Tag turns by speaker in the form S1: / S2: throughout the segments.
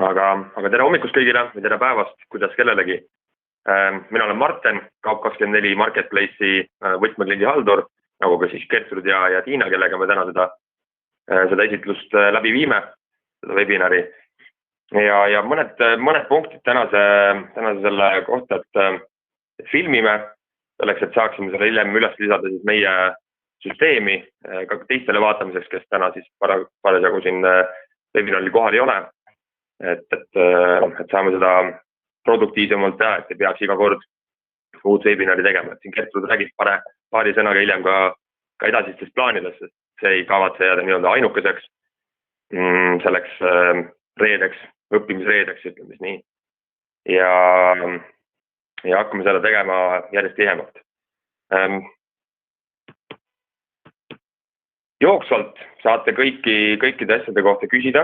S1: Aga tere hommikust kõigile või tere päevast, kuidas kellelegi. Mina olen Marten, Kaup24 Marketplace'i võtmekliendi haldur, nagu ka siis Gertrud ja Tiina, kellega me täna seda esitlust läbi viime, seda webinari. Ja mõned punktid tänase selle kohta, et filmime, selleks, et saaksime selle hiljem üles lisada siis meie süsteemi ka teistele vaatamiseks, kes täna siis parasjagu siin webinaril kohal ei ole. Et saame seda produktiivsemalt teha, et ei peaks iga kord uut webinari tegema. Siin Gertrud räägib paari sõnaga hiljem ka edasistest plaanidest, sest see ei kavatse jääda nii-öelda ainukeseks selleks reedeks, õppimisreedeks, ütleme nii. Ja hakkame seda tegema järjest tihemalt. Jooksvalt saate kõikide asjade kohta küsida,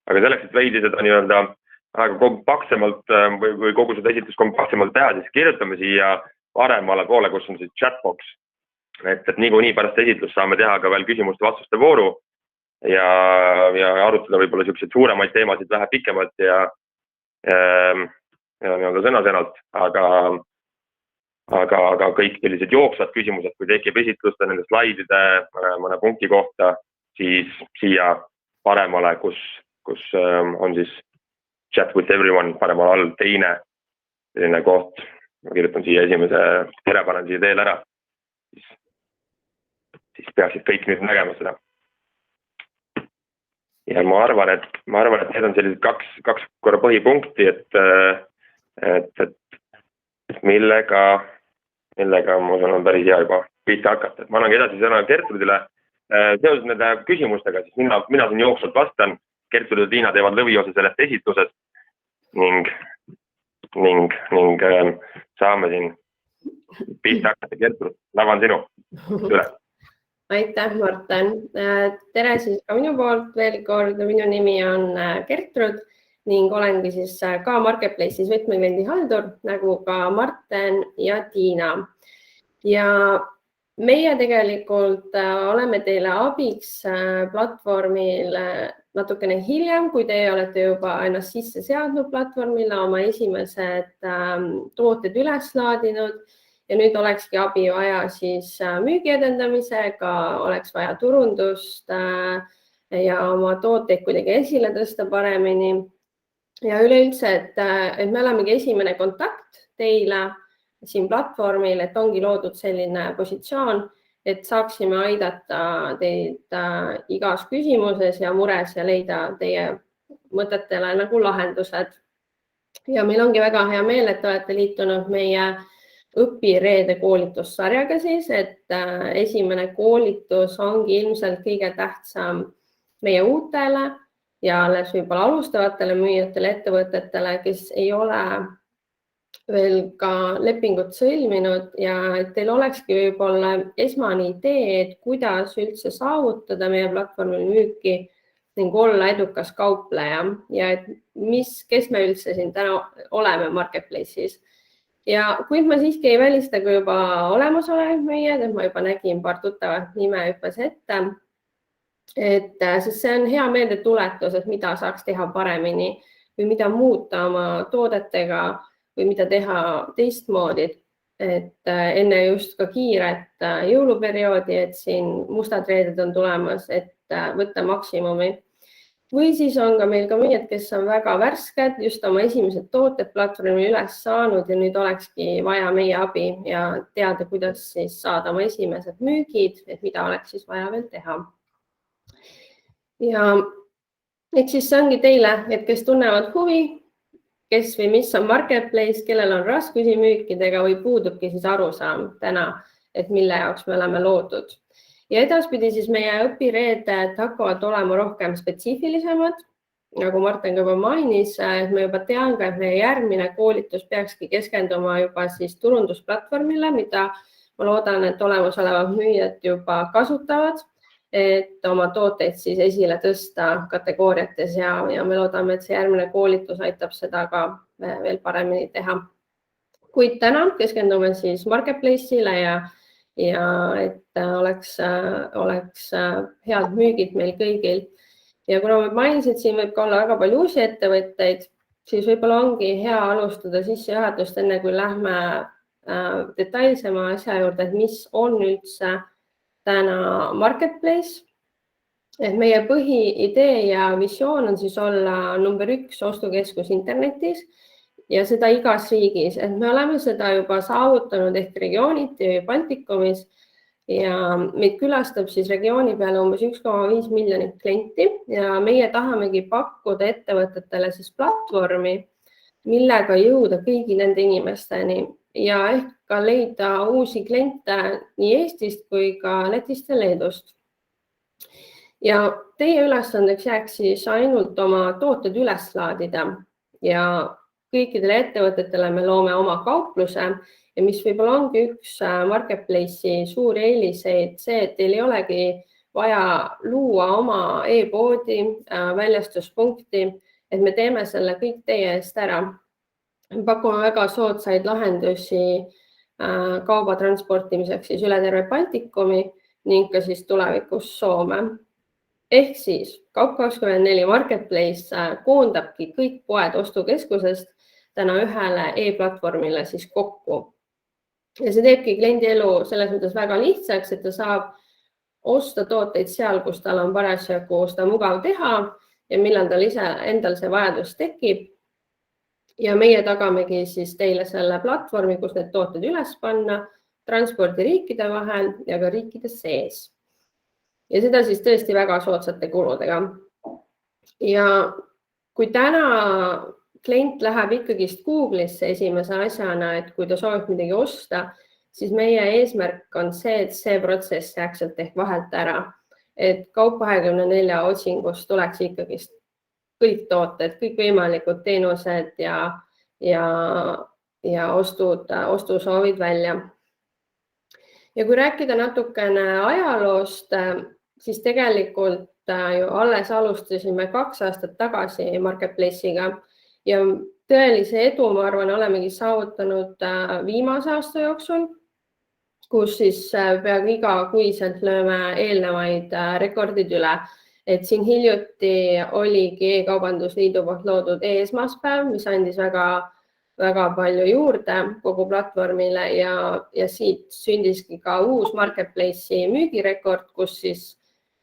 S1: aga selleks, et veidi seda nii-öelda kompaktsemalt või kogu seda esitlust kompaktsemalt teha, siis kirjutame siia paremale poole, kus on siis chatbox. Et niikuinii pärast esitlust saame teha ka veel küsimuste-vastuste vooru ja arutada võib-olla selliseid suuremaid teemasid vähe pikemalt ja nii-öelda sõna-sõnalt, aga kõik sellised jooksvad küsimused, kui tekib esitluste nende slaidide mõne punkti kohta, siis siia paremale, kus on siis chat with everyone paremal all teine selline koht. Ma kirjutan siia esimese panen siia teel ära. Siis peaksid kõik nüüd nägema seda. Ja ma arvan, et need on sellised kaks korra põhipunkti, et millega ma usun on päris hea juba pihta hakata. Ma annangi edasi sõna Gertrudile. Seoses nende küsimustega, siis mina siin jooksvalt vastan. Gertrud ja Tiina teevad lõviosa sellest esitlusest ning saame siin pihta hakata. Gertrud, lava on sinu. Üle.
S2: Aitäh, Marten. Tere siis ka minu poolt veel kord. Minu nimi on Gertrud ning olengi siis ka Marketplace'is võtmekliendi haldur, nagu ka Marten ja Tiina. Ja meie tegelikult oleme teile abiks platvormil natukene hiljem, kui teie olete juba ennast sisse seadnud platvormile, oma esimesed tooted üles laadinud ja nüüd olekski abi vaja siis müügi edendamisega, oleks vaja turundust ja oma tooteid kuidagi esile tõsta paremini. Ja üleüldse, et me olemegi esimene kontakt teile siin platvormil, et ongi loodud selline positsioon, et saaksime aidata teid igas küsimuses ja mures ja leida teie mõtetele nagu lahendused. Ja meil ongi väga hea meel, et olete liitunud meie õpireede koolitussarjaga siis, et esimene koolitus ongi ilmselt kõige tähtsam meie uutele ja alles võib-olla alustavatele müüjatele ettevõtetele, kes ei ole veel ka lepingut sõlminud ja et teil olekski võib-olla esmane idee, et kuidas üldse saavutada meie platvormil müüki ning olla edukas kaupleja ja et kes me üldse siin täna oleme Marketplace'is. Ja kuid ma siiski ei välista kui juba olemasolevad müüjad, et ma juba nägin paar tuttavat nime hüppas ette, et see on hea meeldetuletus, et mida saaks teha paremini või mida muuta oma toodetega või mida teha teistmoodi, et enne just ka kiiret jõuluperioodi, et siin mustad reeded on tulemas, et võtta maksimumi. Või siis on ka meil ka müüjad, kes on väga värsked, just oma esimesed tooted platvormi üles saanud ja nüüd olekski vaja meie abi ja teada, kuidas siis saada oma esimesed müügid, et mida oleks siis vaja veel teha. Ja eks siis see ongi teile, et kes tunnevad huvi, kes või mis on Marketplace, kellel on raskusi müükidega või puudubki siis arusaam täna, et mille jaoks me oleme loodud. Ja edaspidi siis meie õpireeded hakkavad olema rohkem spetsiifilisemad, nagu Marten juba mainis, et me juba tean ka, et meie järgmine koolitus peakski keskenduma juba siis turundusplatvormile, mida ma loodan, et olemasolevad müüjad juba kasutavad, et oma tooteid siis esile tõsta kategooriates ja me loodame, et see järgmine koolitus aitab seda ka veel paremini teha. Kuid täna keskendume siis Marketplace'ile ja et oleks head müügid meil kõigil. Ja kuna ma mainisin, siin võib ka olla väga palju uusi ettevõtteid, siis võib-olla ongi hea alustada sissejuhatust enne kui lähme detailsema asja juurde, et mis on üldse täna Marketplace. Et meie põhiidee ja visioon on siis olla number 1 ostukeskus internetis ja seda igas riigis. Et me oleme seda juba saavutanud ehk regiooniti või Baltikumis ja meid külastab siis regiooni peale umbes 1,5 miljonit klienti ja meie tahamegi pakkuda ettevõtetele siis platvormi, millega jõuda kõigi nende inimesteni ja ehk ka leida uusi kliente nii Eestist kui ka Lätist ja Leedust. Ja teie ülesandeks jääks siis ainult oma tooted üles laadida ja kõikidele ettevõtetele me loome oma kaupluse ja mis võib-olla ongi üks Marketplace'i suuri eeliseid, see, et teil ei olegi vaja luua oma e-poodi, väljastuspunkti, et me teeme selle kõik teie eest ära. Pakume väga soodsaid lahendusi kauba transportimiseks siis üle terve Baltikumi ning ka siis tulevikus Soome. Ehk siis Kaup24 Marketplace koondabki kõik poed ostukeskusest täna ühele e-platvormile siis kokku. Ja see teebki kliendi elu selles mõttes väga lihtsaks, et ta saab osta tooteid seal, kus tal on parasjagu seda mugav teha ja millal tal ise endal see vajadus tekib. Ja meie tagamegi siis teile selle platvormi, kus need tooted üles panna transpordiriikide vahel ja ka riikide sees. Ja seda siis tõesti väga soodsate kuludega. Ja kui täna klient läheb ikkagist Google'isse esimese asjana, et kui ta soovib midagi osta, siis meie eesmärk on see, et see protsess jääks sealt ehk vahelt ära. Et Kaup24 otsingust tuleks ikkagist kõik tooted, kõik võimalikud teenused ja ostusoovid välja. Ja kui rääkida natukene ajaloost, siis tegelikult ju alles alustasime 2 aastat tagasi Marketplace'iga ja tõelise edu, ma arvan, olemegi saavutanud viimase aasta jooksul, kus siis peaaegu igakuiselt lööme eelnevaid rekordid üle. Et siin hiljuti oligi E-kaubandusliidu poolt loodud e-esmaspäev, mis andis väga palju juurde kogu platvormile ja siit sündiski ka uus Marketplace'i müügirekord, kus siis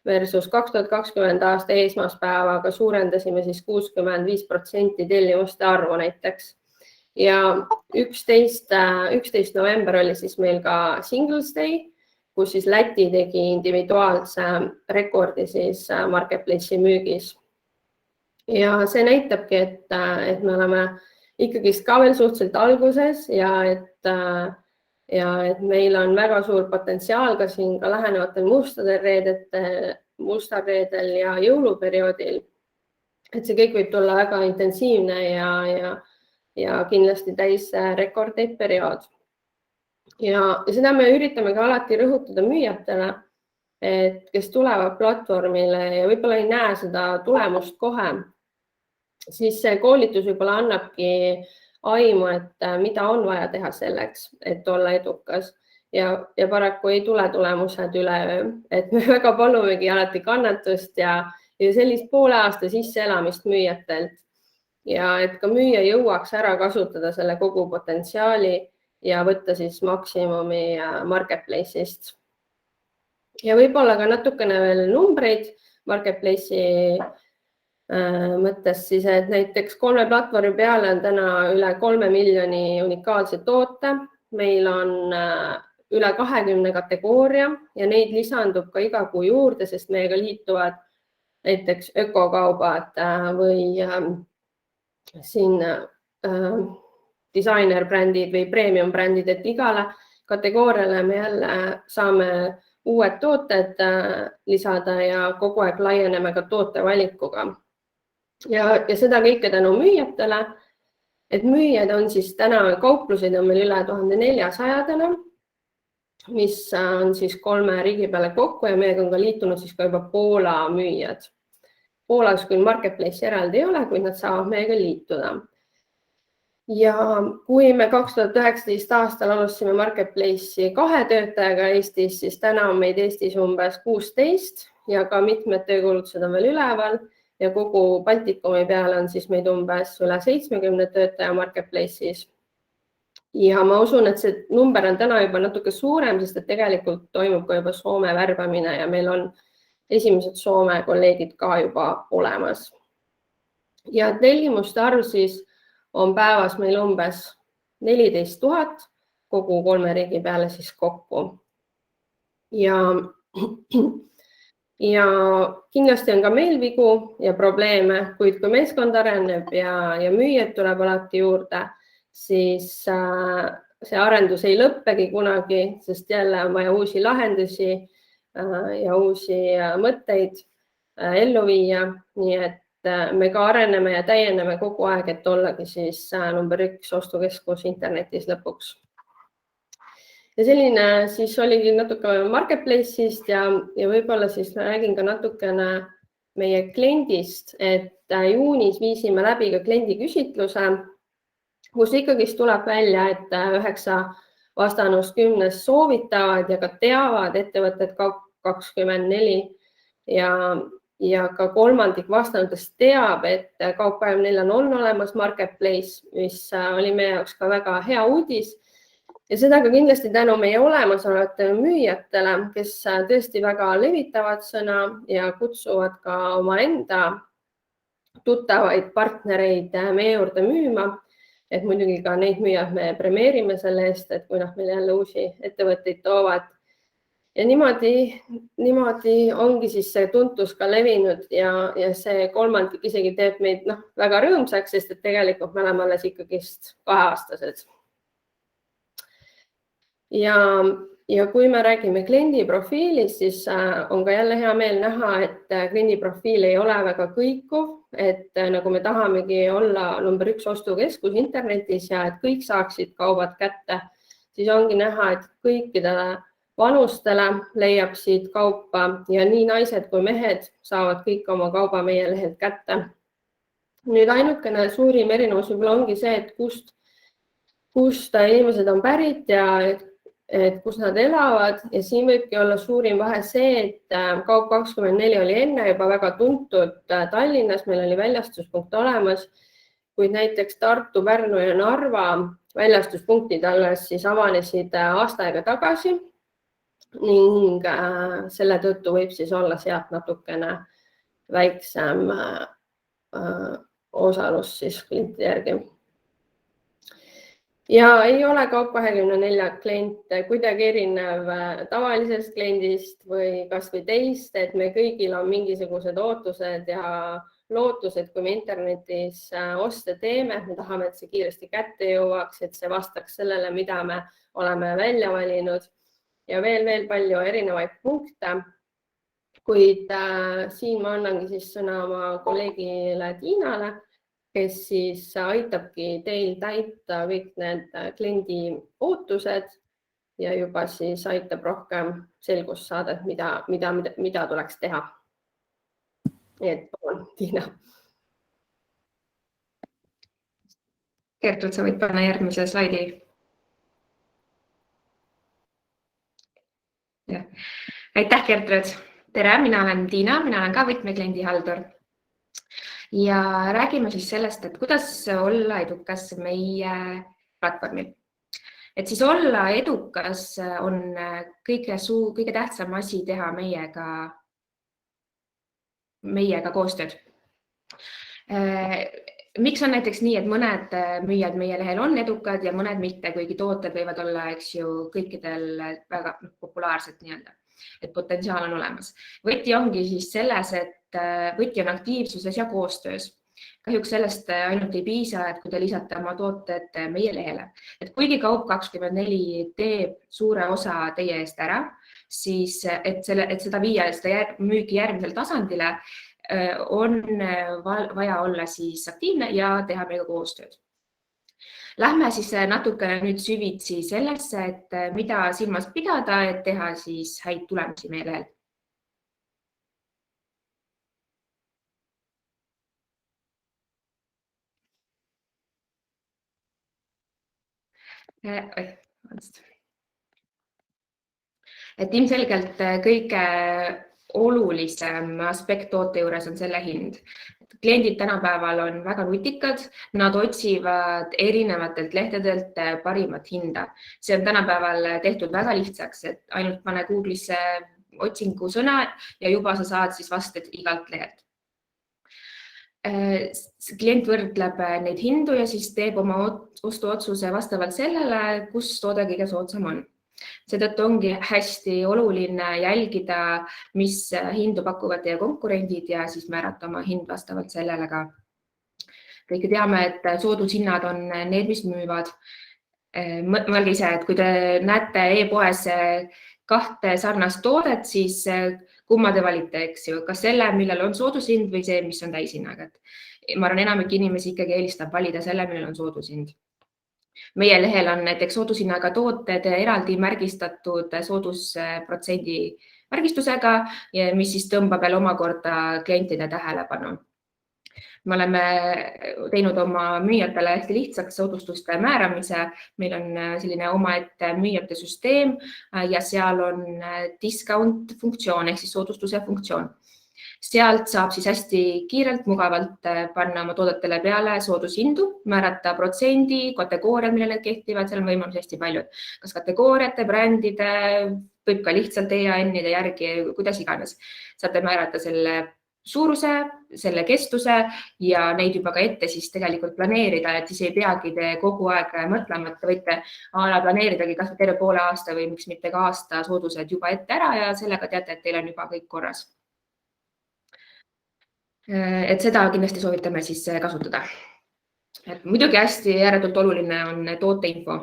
S2: versus 2020 aasta esmaspäevaga suurendasime siis 65% tellimuste arvu näiteks. Ja 11. november oli siis meil ka Singles Day, kus siis Läti tegi individuaalse rekordi siis Marketplace'i müügis. Ja see näitabki, et me oleme ikkagist ka veel suhteliselt alguses ja et meil on väga suur potentsiaal ka siin ka lähenevatel mustal reedel ja jõuluperioodil. Et see kõik võib tulla väga intensiivne ja kindlasti täis rekordeid periood. Ja seda me üritame ka alati rõhutada müüjatele, et kes tulevad platvormile ja võib-olla ei näe seda tulemust kohe, siis see koolitus võib-olla annabki aimu, et mida on vaja teha selleks, et olla edukas ja paraku ei tule tulemused üleöö, et me väga palumegi alati kannatust ja sellist poole aasta sisseelamist müüjatelt ja et ka müüja jõuaks ära kasutada selle kogu potentsiaali ja võtta siis maksimumi Marketplace'ist. Ja võib-olla ka natukene veel numbreid Marketplace'i mõttes siis, et näiteks 3 platvormi peale on täna üle 3 miljoni unikaalse toote. Meil on üle 20 kategooria ja neid lisandub ka iga kuu juurde, sest meiega liituvad näiteks ökokaubad või siin disainerbrändid või premium brändid, et igale kategooriale me jälle saame uued tooted lisada ja kogu aeg laieneme ka tootevalikuga. Ja seda kõike tänu müüjatele, et müüjad on siis täna kaupluseid on meil üle 1400, mis on siis 3 riigi peale kokku ja meiega on ka liitunud siis ka juba Poola müüjad. Poolas küll Marketplace eraldi ei ole, kuid nad saavad meiega liituda. Ja kui me 2019 aastal alustasime Marketplace'i 2 töötajaga Eestis, siis täna on meid Eestis umbes 16 ja ka mitmed töökuulutused on veel üleval. ja kogu Baltikumi peale on siis meid umbes üle 70 töötaja marketplace'is. Ja ma usun, et see number on täna juba natuke suurem, sest et tegelikult toimub ka juba Soome värbamine ja meil on esimesed Soome kolleegid ka juba olemas. Ja tellimuste arv siis on päevas meil umbes 14 000 kogu 3 riigi peale siis kokku. Ja kindlasti on ka meil vigu ja probleeme, kuid kui meeskond areneb ja müüjad tuleb alati juurde, siis see arendus ei lõppegi kunagi, sest jälle on vaja uusi lahendusi ja uusi mõtteid ellu viia. Nii et me ka areneme ja täieneme kogu aeg, et ollagi siis number 1 ostukeskus internetis lõpuks. Ja selline siis oligi natuke marketplace'ist ja võib-olla siis räägin ka natukene meie kliendist, et juunis viisime läbi ka kliendi küsitluse, kus ikkagist tuleb välja, et 9 vastanust 10 soovitavad ja ka teavad ettevõtted Kaup24 ja ka kolmandik vastanutest teab, et Kaup24 on olemas marketplace, mis oli meie jaoks ka väga hea uudis. Ja seda ka kindlasti tänu meie olemasolevate müüjatele, kes tõesti väga levitavad sõna ja kutsuvad ka oma enda tuttavaid partnereid meie juurde müüma. Et muidugi ka neid müüjad me premeerime selle eest, et kui meil jälle uusi ettevõtteid toovad. Ja niimoodi ongi siis see tuntus ka levinud ja see kolmandik isegi teeb meid väga rõõmsaks, sest et tegelikult me oleme alles ikkagist 2-aastased. Ja kui me räägime kliendi profiilist, siis on ka jälle hea meel näha, et kliendi profiil ei ole väga kõikuv, et nagu me tahamegi olla number 1 ostukeskus internetis ja et kõik saaksid kaubad kätte, siis ongi näha, et kõikidele vanustele leiab siit kaupa ja nii naised kui mehed saavad kõik oma kauba meie lehelt kätte. Nüüd ainukene suurim erinevus võib-olla ongi see, et kust inimesed on pärit ja et kus nad elavad ja siin võibki olla suurim vahe see, et Kaup24 oli enne juba väga tuntud Tallinnas, meil oli väljastuspunkt olemas, kuid näiteks Tartu, Pärnu ja Narva väljastuspunktid alles siis avanesid aasta aega tagasi ning selle tõttu võib siis olla sealt natukene väiksem osalus siis klientide järgi. Ja ei ole Kaup24 klient kuidagi erinev tavalisest kliendist või kas või teist, et me kõigil on mingisugused ootused ja lootused, kui me internetis oste teeme, me tahame, et see kiiresti kätte jõuaks, et see vastaks sellele, mida me oleme välja valinud ja veel palju erinevaid punkte. Kuid siin ma annangi siis sõna oma kolleegile Tiinale, kes siis aitabki teil täita kõik need kliendi ootused ja juba siis aitab rohkem selgust saada, mida tuleks teha. Nii et palun, Tiina.
S3: Gertrud, sa võid panna järgmise slaidi. Aitäh, Gertrud. Tere, mina olen Tiina, mina olen ka võtmekliendi haldur. Ja räägime siis sellest, et kuidas olla edukas meie platvormil. Et siis olla edukas on kõige tähtsam asi teha meiega koostööd. Miks on näiteks nii, et mõned müüjad meie lehel on edukad ja mõned mitte, kuigi tooted võivad olla kõikidel väga populaarsed nii-öelda, et potentsiaal on olemas. Võti ongi siis selles, et võti on aktiivsuses ja koostöös. Kahjuks sellest ainult ei piisa, et kui te lisate oma tooted meie lehele. Et kuigi Kaup24 teeb suure osa teie eest ära, siis et seda viia seda müügi järgmisel tasandile, on vaja olla siis aktiivne ja teha meiega koostööd. Lähme siis natukene nüüd süvitsi sellesse, et mida silmas pidada, et teha siis häid tulemusi meie lehel. Et ilmselgelt kõige olulisem aspekt toote juures on selle hind. Kliendid tänapäeval on väga nutikad, nad otsivad erinevatelt lehtedelt parimat hinda. See on tänapäeval tehtud väga lihtsaks, et ainult pane Google'isse otsingu sõna ja juba sa saad siis vasted igalt lehelt. Klient võrdleb neid hindu ja siis teeb oma ostuotsuse vastavalt sellele, kus toode kõige soodsam on. Seetõttu ongi hästi oluline jälgida, mis hindu pakuvad teie konkurendid ja siis määrata oma hind vastavalt sellele ka. Kõik teame, et soodushinnad on need, mis müüvad. Mõelge ise, et kui te näete e-poes 2 sarnast toodet, siis kumma te valite, eks ju, kas selle, millel on soodushind või see, mis on täishinnaga. Ma arvan, enamik inimesi ikkagi eelistab valida selle, millel on soodushind. Meie lehel on näiteks soodushinnaga tooted eraldi märgistatud soodusprotsendi märgistusega, mis siis tõmbab veel omakorda klientide tähelepanu. Me oleme teinud oma müüjatele hästi lihtsaks soodustuste määramise. Meil on selline omaette müüjate süsteem ja seal on discount funktsioon ehk siis soodustuse funktsioon. Sealt saab siis hästi kiirelt, mugavalt panna oma toodetele peale soodushindu, määrata protsendi, kategooria, millele need kehtivad, seal on võimalus hästi palju. Kas kategooriate, brändide, võib ka lihtsalt EAN-ide järgi, kuidas iganes. Saate määrata selle suuruse, selle kestuse ja neid juba ka ette siis tegelikult planeerida, et siis ei peagi te kogu aeg mõtlema, et te võite planeeridagi kas terve poole aasta või miks mitte ka aasta soodused juba ette ära ja sellega teate, et teil on juba kõik korras. Et seda kindlasti soovitame siis kasutada. Muidugi hästi ääretult oluline on tooteinfo.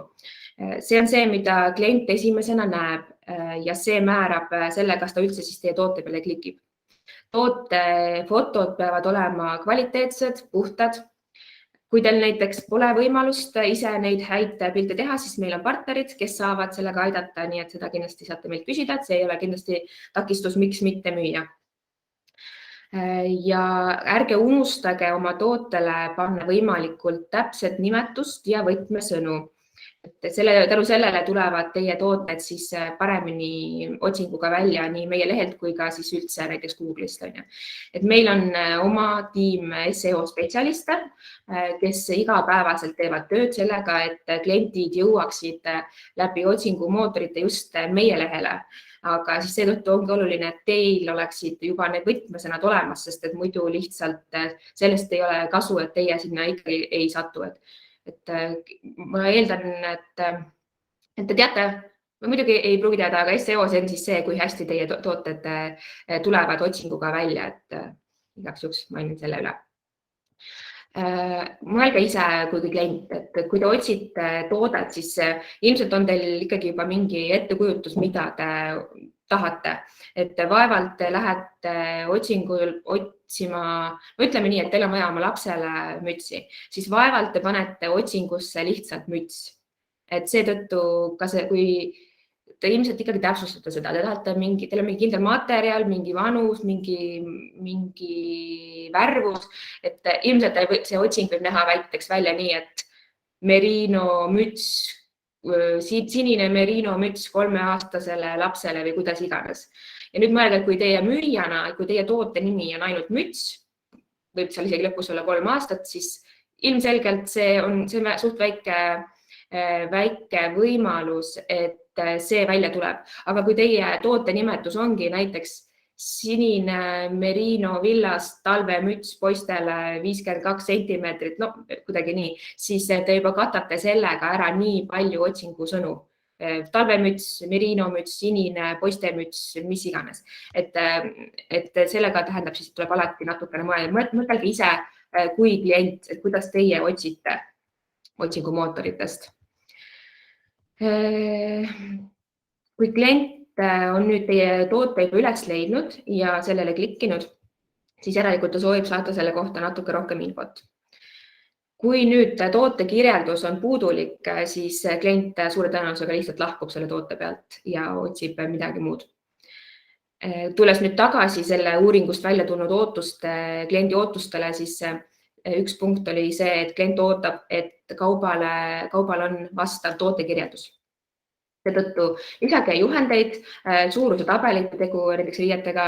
S3: See on see, mida klient esimesena näeb ja see määrab selle, kas ta üldse siis teie toote peale klikib. Toote fotod peavad olema kvaliteetsed, puhtad. Kui teil näiteks pole võimalust ise neid häid pilte teha, siis meil on partnerid, kes saavad sellega aidata, nii et seda kindlasti saate meilt küsida, et see ei ole kindlasti takistus, miks mitte müüa. Ja ärge unustage oma tootele panna võimalikult täpset nimetust ja võtmesõnu. Tänu sellele tulevad teie tooted siis paremini otsinguga välja nii meie lehelt kui ka siis üldse näiteks Google'ist. Et meil on oma tiim SEO spetsialiste, kes igapäevaselt teevad tööd sellega, et klientid jõuaksid läbi otsingumootorite just meie lehele. Aga siis seetõttu ongi oluline, et teil oleksid juba need võtmesõnad olemas, sest et muidu lihtsalt sellest ei ole kasu, et teie sinna ikkagi ei satu. Et ma eeldan, et te teate, muidugi ei pruugi teada, aga SEO see on siis see, kui hästi teie tooted tulevad otsinguga välja, et igaks juhuks mainin selle üle. Mõelge ise kui klient, et kui te otsite toodet, siis ilmselt on teil ikkagi juba mingi ettekujutus, mida te tahate. Et vaevalt te lähete otsingul otsima, ütleme nii, et teil on vaja oma lapsele mütsi, siis vaevalt te panete otsingusse lihtsalt müts. Et seetõttu ka see, kui te ilmselt ikkagi täpsustate seda, te tahate teil on mingi kindel materjal, mingi vanus, mingi värvus, et ilmselt see otsing võib näha näiteks välja nii, et merino müts, sinine merino müts 3-aastasele lapsele või kuidas iganes. Ja nüüd mõelge, kui teie müüjana, kui teie toote nimi on ainult müts, võib seal isegi lõpus olla 3 aastat, siis ilmselgelt see on suht väike võimalus, et see välja tuleb. Aga kui teie toote nimetus ongi näiteks sinine merino villast talvemüts poistele 52 sentimeetrit, no kuidagi nii, siis te juba katate sellega ära nii palju otsingusõnu. Talvemüts, merinomüts, sinine, poistemüts, mis iganes. Et sellega tähendab, siis tuleb alati natukene mõtelge ise kui klient, et kuidas teie otsite otsingumootoritest. Kui klient on nüüd teie toote juba üles leidnud ja sellele klikkinud, siis järelikult ta soovib saada selle kohta natuke rohkem infot. Kui nüüd toote kirjeldus on puudulik, siis klient suure tõenäosusega lihtsalt lahkub selle toote pealt ja otsib midagi muud. Tulles nüüd tagasi selle uuringust välja tulnud kliendi ootustele, siis üks punkt oli see, et klient ootab, et kaubal on vastav tootekirjeldus. Seetõttu lisage juhendeid, suuruse tabelite tegu näiteks riietega,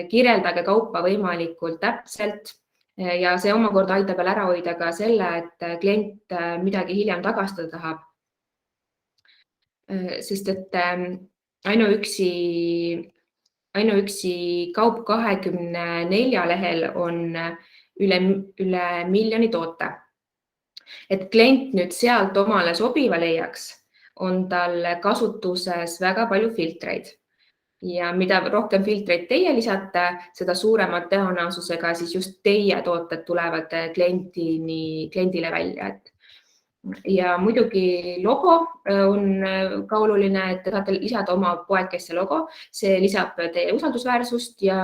S3: kirjeldage kaupa võimalikult täpselt ja see omakorda aitab veel ära hoida ka selle, et klient midagi hiljem tagastada tahab. Sest et ainuüksi Kaup 24 lehel on üle 1 miljoni toote. Et klient nüüd sealt omale sobiva leiaks, on tal kasutuses väga palju filtreid. Ja mida rohkem filtreid teie lisate, seda suurema tõenäosusega siis just teie tooted tulevad kliendile välja. Ja muidugi logo on ka oluline, et te saate lisada oma poekesse logo. See lisab teie usaldusväärsust ja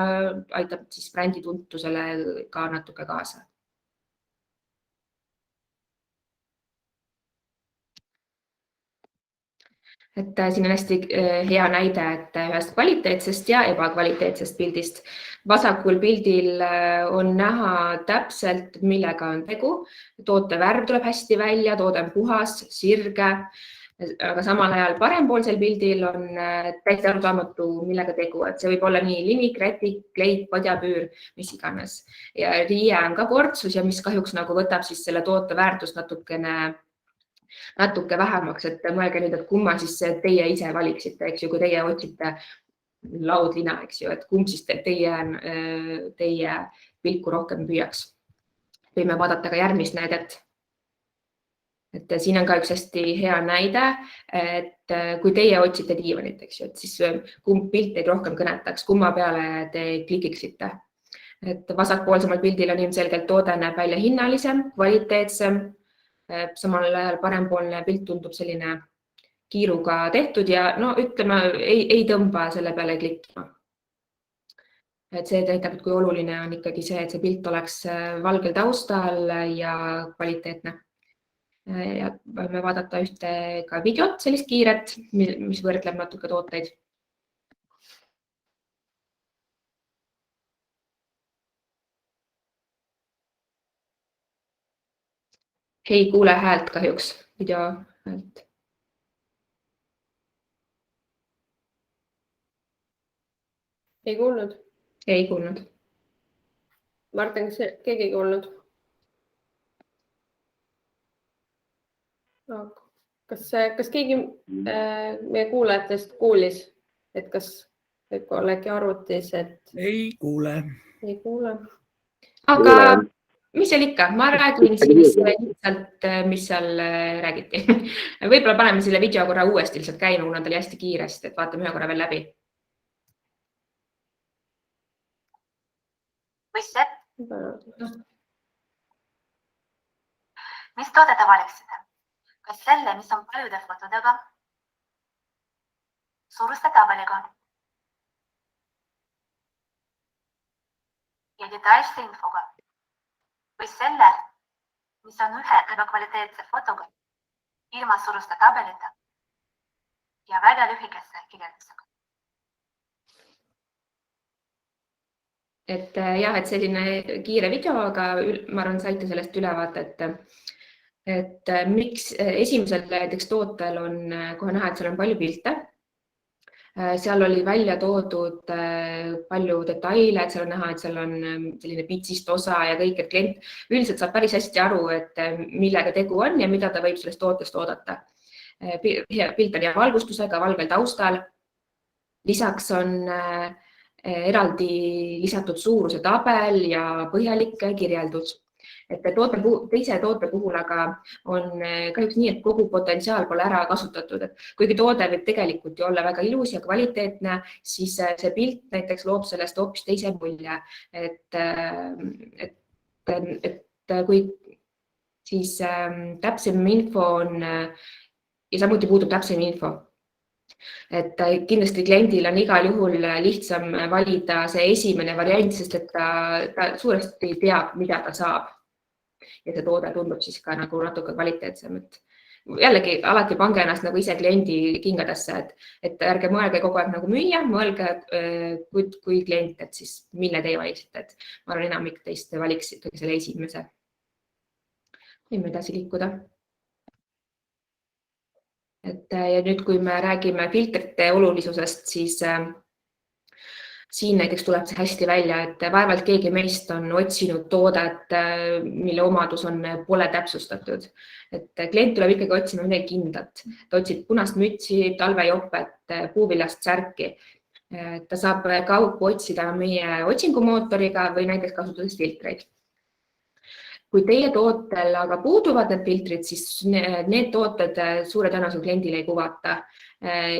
S3: aitab siis brändi tuntusele ka natuke kaasa. Et siin on hästi hea näide, et ühest kvaliteetsest ja ebakvaliteetsest pildist. Vasakul pildil on näha täpselt, millega on tegu. Toote värv tuleb hästi välja, toode on puhas, sirge, aga samal ajal parempoolsel pildil on täiesti arusaamatu, millega tegu. Et see võib olla nii linik, rätik, kleit, padjapüür, mis iganes. Ja riie on ka kortsus ja mis kahjuks nagu võtab siis selle toote väärtust natuke vähemaks, et mõelge nüüd, et kumma siis teie ise valiksite, eks ju, kui teie otsite laudlina, eks ju, et kumb siis teie pilku rohkem püüaks. Võime vaadata ka järgmist näidet. Et siin on ka üks hästi hea näide, et kui teie otsite diivanit, eks ju, et siis kumb pilt teid rohkem kõnetaks, kumma peale te klikiksite. Et vasakpoolsemal pildil on ilmselgelt toode näeb välja hinnalisem, kvaliteetsem. Samal ajal parempoolne pilt tundub selline kiiruga tehtud ja no ütleme, ei tõmba selle peale klikkima. Et see näitab, et kui oluline on ikkagi see, et see pilt oleks valgel taustal ja kvaliteetne. Ja võime vaadata ühte ka videot, sellist kiiret, mis võrdleb natuke tooteid. Ei kuule häält kahjuks, video häält.
S2: Ei kuulnud?
S3: Ei kuulnud.
S2: Martin, kas keegi ei kuulnud? Kas keegi meie kuulajatest kuulis, et kas võib olla äkki arvutis, et...
S4: Ei kuule.
S2: Ei kuule.
S3: Aga... Mis seal ikka? Ma räägin siis lihtsalt, mis seal räägiti. Võib-olla paneme selle video korra uuesti lihtsalt käima, kuna ta oli hästi kiiresti, et vaatame ühe korra veel läbi.
S5: Mis toote te valiksite? Kas selle, mis on paljude fotodega, suuruste tabeliga ja detailse infoga? Või selle, mis on ühe ebakvaliteetse fotoga, ilma suuruste tabelita ja väga lühikese kirjeldusega.
S3: Et jah, et selline kiire video, aga ma arvan, saite sellest ülevaate, et miks esimesel näiteks tootel on kohe näha, et seal on palju pilte. Seal oli välja toodud palju detaile, et seal on näha, et seal on selline pitsist osa ja kõik, et klient üldiselt saab päris hästi aru, et millega tegu on ja mida ta võib sellest tootest oodata. Pilt on hea valgustusega, valgel taustal. Lisaks on eraldi lisatud suuruse tabel ja põhjalik kirjeldus. Et teise toote puhul aga on kahjuks nii, et kogu potentsiaal pole ära kasutatud. Et kuigi toode võib tegelikult ju olla väga ilus ja kvaliteetne, siis see pilt näiteks loob sellest hoopis teise mulje. Et kui siis täpsem info on ja samuti puudub täpsem info. Et kindlasti kliendil on igal juhul lihtsam valida see esimene variant, sest et ta suuresti teab, mida ta saab. Ja see toode tundub siis ka nagu natuke kvaliteetsem. Jällegi, alati pange ennast nagu ise kliendi kingadesse, et ärge mõelge kogu aeg nagu müüa, mõelge kui klient, et siis mille teie valiksite. Ma arvan, enamik teist valiks ikkagi selle esimese. Võime edasi liikuda. Ja nüüd, kui me räägime filtrite olulisusest, siis siin näiteks tuleb see hästi välja, et vaevalt keegi meist on otsinud toodet, mille omadus pole täpsustatud. Et klient tuleb ikkagi otsima midagi kindlat. Ta otsib punast mütsi, talvejopet, puuviljast särki. Ta saab kaupu otsida meie otsingumootoriga või näiteks kasutades filtreid. Kui teie tootel aga puuduvad need filtrid, siis need tooted suure tõenäosusega kliendile ei kuvata.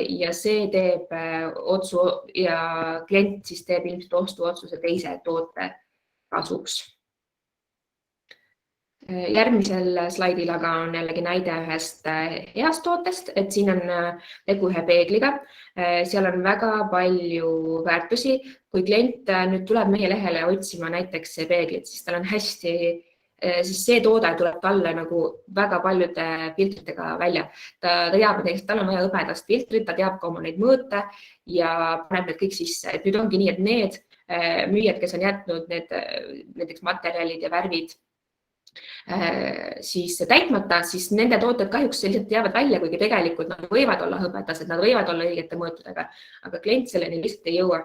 S3: Ja see teeb otsu ja klient siis teeb ilmselt ostuotsuse teise toote kasuks. Järgmisel slaidil aga on jällegi näide ühest heast tootest, et siin on tegu ühe peegliga. Seal on väga palju väärtusi. Kui klient nüüd tuleb meie lehele otsima näiteks peeglit, siis tal on hästi siis see toode tuleb talle nagu väga paljude filtritega välja. Ta teab, et tal on vaja hõbedast filtrit, ta teab ka oma neid mõõte ja paneb need kõik sisse. Et nüüd ongi nii, et need müüjad, kes on jätnud need näiteks materjalid ja värvid siis täitmata, siis nende tooted kahjuks lihtsalt jäävad välja, kuigi tegelikult nad võivad olla hõbedased, nad võivad olla õigete mõõtudega, aga klient selleni lihtsalt ei jõua.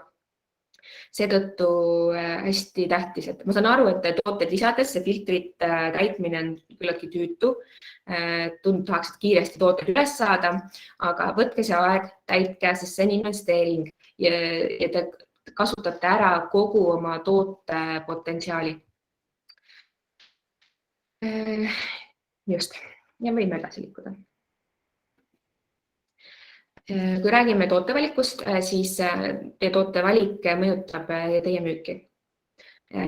S3: Seetõttu hästi tähtis, et ma saan aru, et tooted lisades see filtrit täitmine on küllaltki tüütu. Tahaksid kiiresti tooted üles saada, aga võtke see aeg, täitke, sest see on investeering ja te kasutate ära kogu oma toote potentsiaali. Just, ja võime edasi liikuda. Kui räägime tootevalikust, siis teie tootevalik mõjutab teie müüki.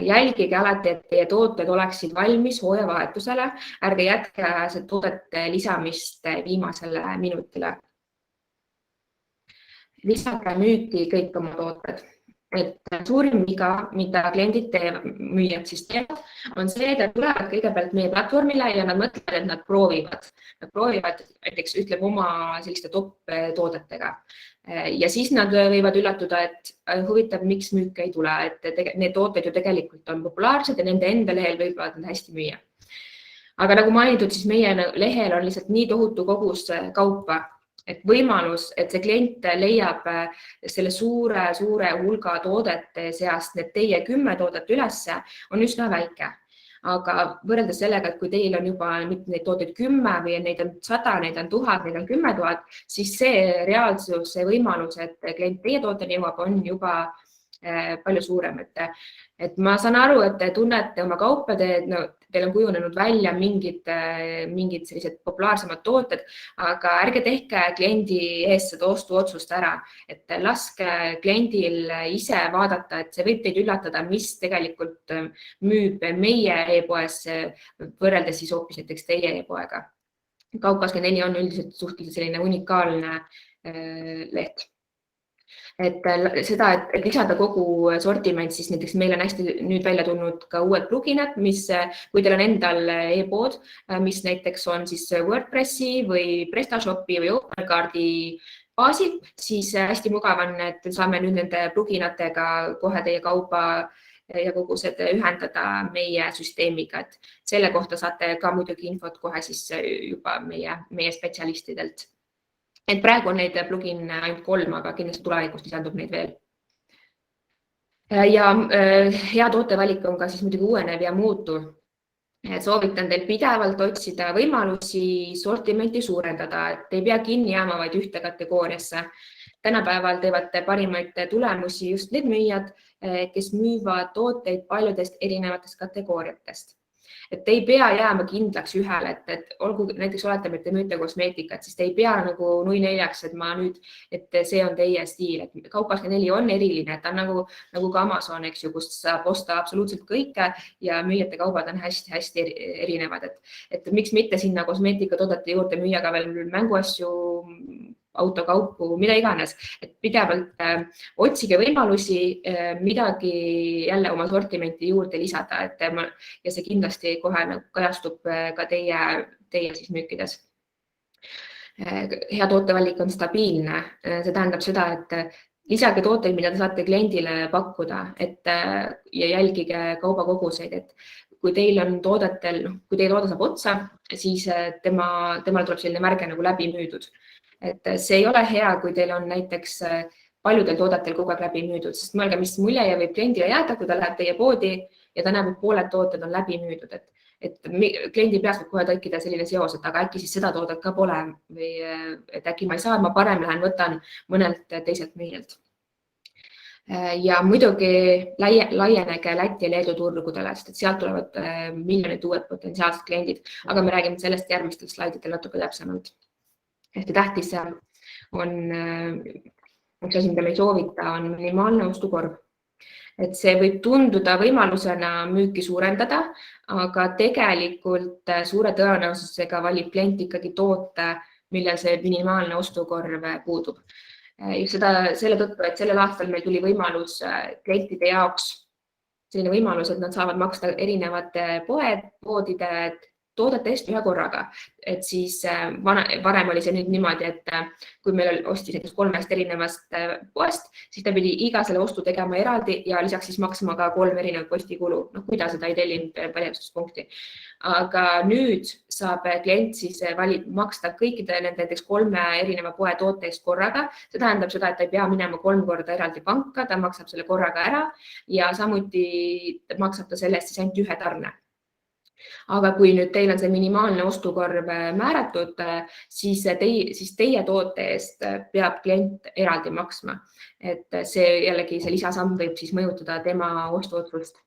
S3: Jälgige alati, et teie tooted oleksid valmis hooajavahetusele. Ärge jätke toodete lisamist viimasele minutile. Lisage müüki kõik oma tooted. Et suurim viga, mida kliendid müüjad siis teevad, on see, et nad tulevad kõigepealt meie platvormile ja nad mõtlevad, et nad proovivad. Nad proovivad näiteks ütleb oma selliste top toodetega. Ja siis nad võivad üllatuda, et huvitav, miks müük ei tule. Et need tooted ju tegelikult on populaarsed ja nende enda lehel võivad nad hästi müüa. Aga nagu mainitud, siis meie lehel on lihtsalt nii tohutu kogus kaupa, et võimalus, et see klient leiab selle suure hulga toodete seast need teie 10 toodet ülesse, on üsna väike. Aga võrreldes sellega, et kui teil on juba neid tooteid 10 või neid on 100, neid on 1000, neid on 10 000, siis see reaalsus, see võimalus, et klient teie tooteni jõuab, on juba palju suurem. Et ma saan aru, et te tunnete oma kaupa, teil on kujunenud välja mingid sellised populaarsemad tooted, aga ärge tehke kliendi ees seda ostuotsust ära. Et laske kliendil ise vaadata, et see võib teid üllatada, mis tegelikult müüb meie e-poes võrreldes siis hoopis näiteks teie e-poega. Kaup24 on üldiselt suhteliselt selline unikaalne leht. Et seda, et lisada kogu sortiment, siis näiteks meil on hästi nüüd välja tulnud ka uued pluginad, mis, kui teil on endal e-pood, mis näiteks on siis WordPressi või PrestaShopi või OpenCardi baasil, siis hästi mugav on, et saame nüüd nende pluginatega kohe teie kauba ja kogused ühendada meie süsteemiga. Et selle kohta saate ka muidugi infot kohe siis juba meie spetsialistidelt. Et praegu on neid plugin ainult 3, aga kindlasti tulevikus lisandub neid veel. Ja hea tootevalik on ka siis muidugi uuenev ja muutuv. Soovitan teil pidevalt otsida võimalusi sortimenti suurendada, et ei pea kinni jääma vaid ühte kategooriasse. Tänapäeval teevad parimaid tulemusi just need müüjad, kes müüvad tooteid paljudest erinevatest kategooriatest. Et te ei pea jääma kindlaks ühele, et olgu näiteks oletame, et te müüte kosmeetikat, siis te ei pea nagu nui neljaks, et see on teie stiil. Et Kaup24 on eriline, et ta on nagu ka Amazon, eks ju, kus saab osta absoluutselt kõike ja müüjate kaubad on hästi erinevad. Et miks mitte sinna kosmeetikatoodete juurde müüa ka veel mänguasju, autokaupu, mida iganes. Et pidevalt otsige võimalusi midagi jälle oma sortimenti juurde lisada, ja see kindlasti kohe kajastub ka teie siis müükides. Hea tootevalik on stabiilne. See tähendab seda, et lisage tooteid, mida te saate kliendile pakkuda, ja jälgige kaubakoguseid, et kui teil on toodetel, kui teie toode saab otsa, siis temale tuleb selline märge nagu läbi müüdud. Et see ei ole hea, kui teil on näiteks paljudel toodetel kogu aeg läbi müüdud, sest mõelge, mis mulje võib kliendile jääda, kui ta läheb teie poodi ja ta näeb, et pooled tooted on läbi müüdud. Et kliendi peas võib kohe tekkida selline seos, et aga äkki siis seda toodet ka pole või et äkki ma ei saa, ma parem lähen võtan mõnelt teiselt müüjalt. Ja muidugi laienege Läti ja Leedu turgudele, sest sealt tulevad miljonid uued potentsiaalsed kliendid, aga me räägime sellest järgmistel slaididel natuke täpsemalt. Hästi tähtis on, üks asi, mida me ei soovita, on minimaalne ostukorv. Et see võib tunduda võimalusena müüki suurendada, aga tegelikult suure tõenäosusega valib klient ikkagi toote, millel see minimaalne ostukorv puudub. Just selle tõttu, et sellel aastal meil tuli võimalus klientide jaoks selline võimalus, et nad saavad maksta erinevate poodide toodete eest ühe korraga. Et siis varem oli see nüüd niimoodi, et kui meil ostis näiteks 3 erinevast poest, siis ta pidi iga selle ostu tegema eraldi ja lisaks siis maksma ka 3 erinevat postikulu, kui ta seda ei tellinud paljastuspunkti. Aga nüüd saab klient siis maksta kõikide nende näiteks 3 erineva poe toote eest korraga. See tähendab seda, et ta ei pea minema 3 korda eraldi panka, ta maksab selle korraga ära ja samuti maksab ta selle eest siis ainult ühe tarne. Aga kui nüüd teil on see minimaalne ostukorv määratud, siis teie toote eest peab klient eraldi maksma. Et see jällegi see lisasamm võib siis mõjutada tema ostuotsust.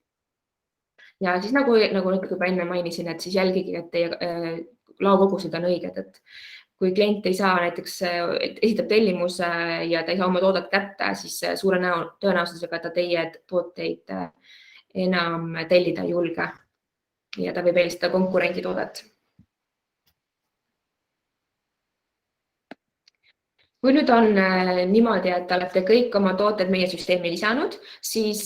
S3: Ja siis nagu juba enne mainisin, et siis jälgige, et teie laokogused on õiged. Et kui klient ei saa näiteks, esitab tellimuse ja ta ei saa oma toodet kätte, siis suure tõenäosusega ta teie tooteid enam tellida ei julge. Ja ta võib eelistada konkurendi toodet. Kui nüüd on niimoodi, et olete kõik oma tooted meie süsteemi lisanud, siis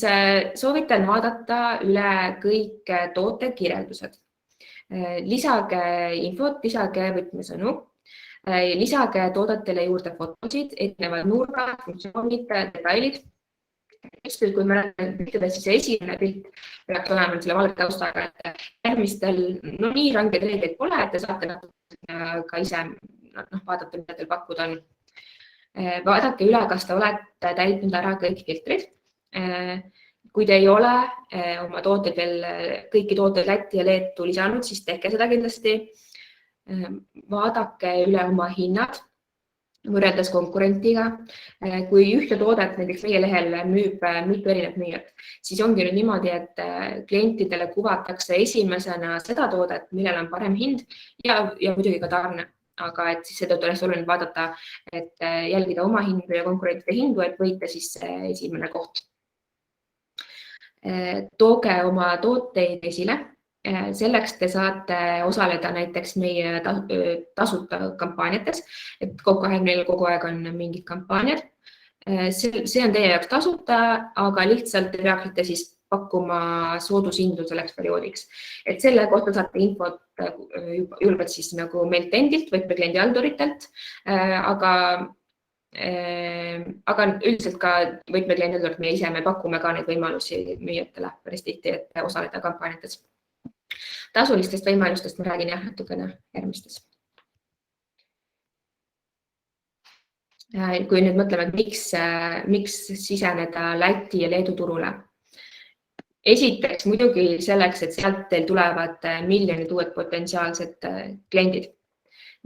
S3: soovitan vaadata üle kõik tootekirjeldused. Lisage infot, lisage võtmesõnu, lisage toodetele juurde fotosid, erinevad nurgad, funktsioonid, detailid. Kui me räägime piltides, siis esimene pilt peaks olema selle valge taustaga, et järgmistel nii ranged reegleid pole, et te saate ka ise vaadata, mida teil pakkuda on. Vaadake üle, kas te olete täitnud ära kõik filtrid. Kui te ei ole oma tooteid veel kõiki tooteid Läti ja Leetu lisanud, siis tehke seda kindlasti. Vaadake üle oma hinnad võrreldes konkurentiga. Kui ühte toodet näiteks meie lehel müüb mitu erinevat müüjat, siis ongi nüüd niimoodi, et klientidele kuvatakse esimesena seda toodet, millel on parem hind ja muidugi ka tarne. Aga et siis seda oleks oluline vaadata, et jälgida oma hindu ja konkurentide hindu, et võite siis esimene koht. Tooge oma tooteid esile. Selleks te saate osaleda näiteks meie tasuta kampaaniates, et Coop24 kogu aeg on mingid kampaaniad. See on teie jaoks tasuta, aga lihtsalt te peaksite siis pakkuma soodushindu selleks perioodiks. Et selle kohta saate infot julgelt siis nagu meilt endilt või kliendi halduritelt, aga üldiselt ka võtmekliendi haldurit me ise pakume ka neid võimalusi müüjatele päris tihti, et osaleda kampaaniates. Tasulistest võimalustest ma räägin natukene järgmistes. Kui nüüd mõtleme, et miks siseneda Läti ja Leedu turule. Esiteks muidugi selleks, et sealt teil tulevad miljonid uued potentsiaalsed kliendid.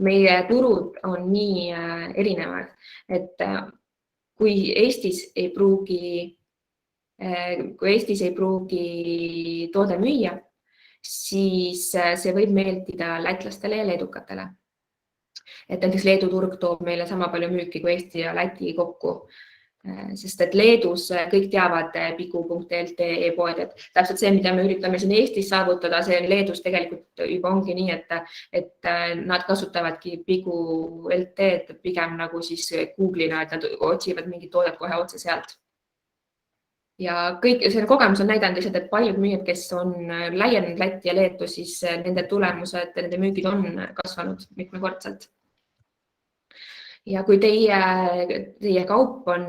S3: Meie turud on nii erinevad, et kui Eestis ei pruugi toode müüa, siis see võib meeldida lätlastele ja leedukatele. Et näiteks Leedu turg toob meile sama palju müüki kui Eesti ja Läti kokku, sest et Leedus kõik teavad pigu.lt e-poed, et täpselt see, mida me üritame siin Eestis saavutada, see Leedus tegelikult juba ongi nii, et nad kasutavadki pigu.lt pigem nagu siis Google'ina, et nad otsivad mingid toodet kohe otse sealt. Ja see kogemus on näidanud lihtsalt, et paljud müüjad, kes on laienenud Läti ja Leetu, siis nende tulemused, nende müügid on kasvanud mitmekordselt. Ja kui teie kaup on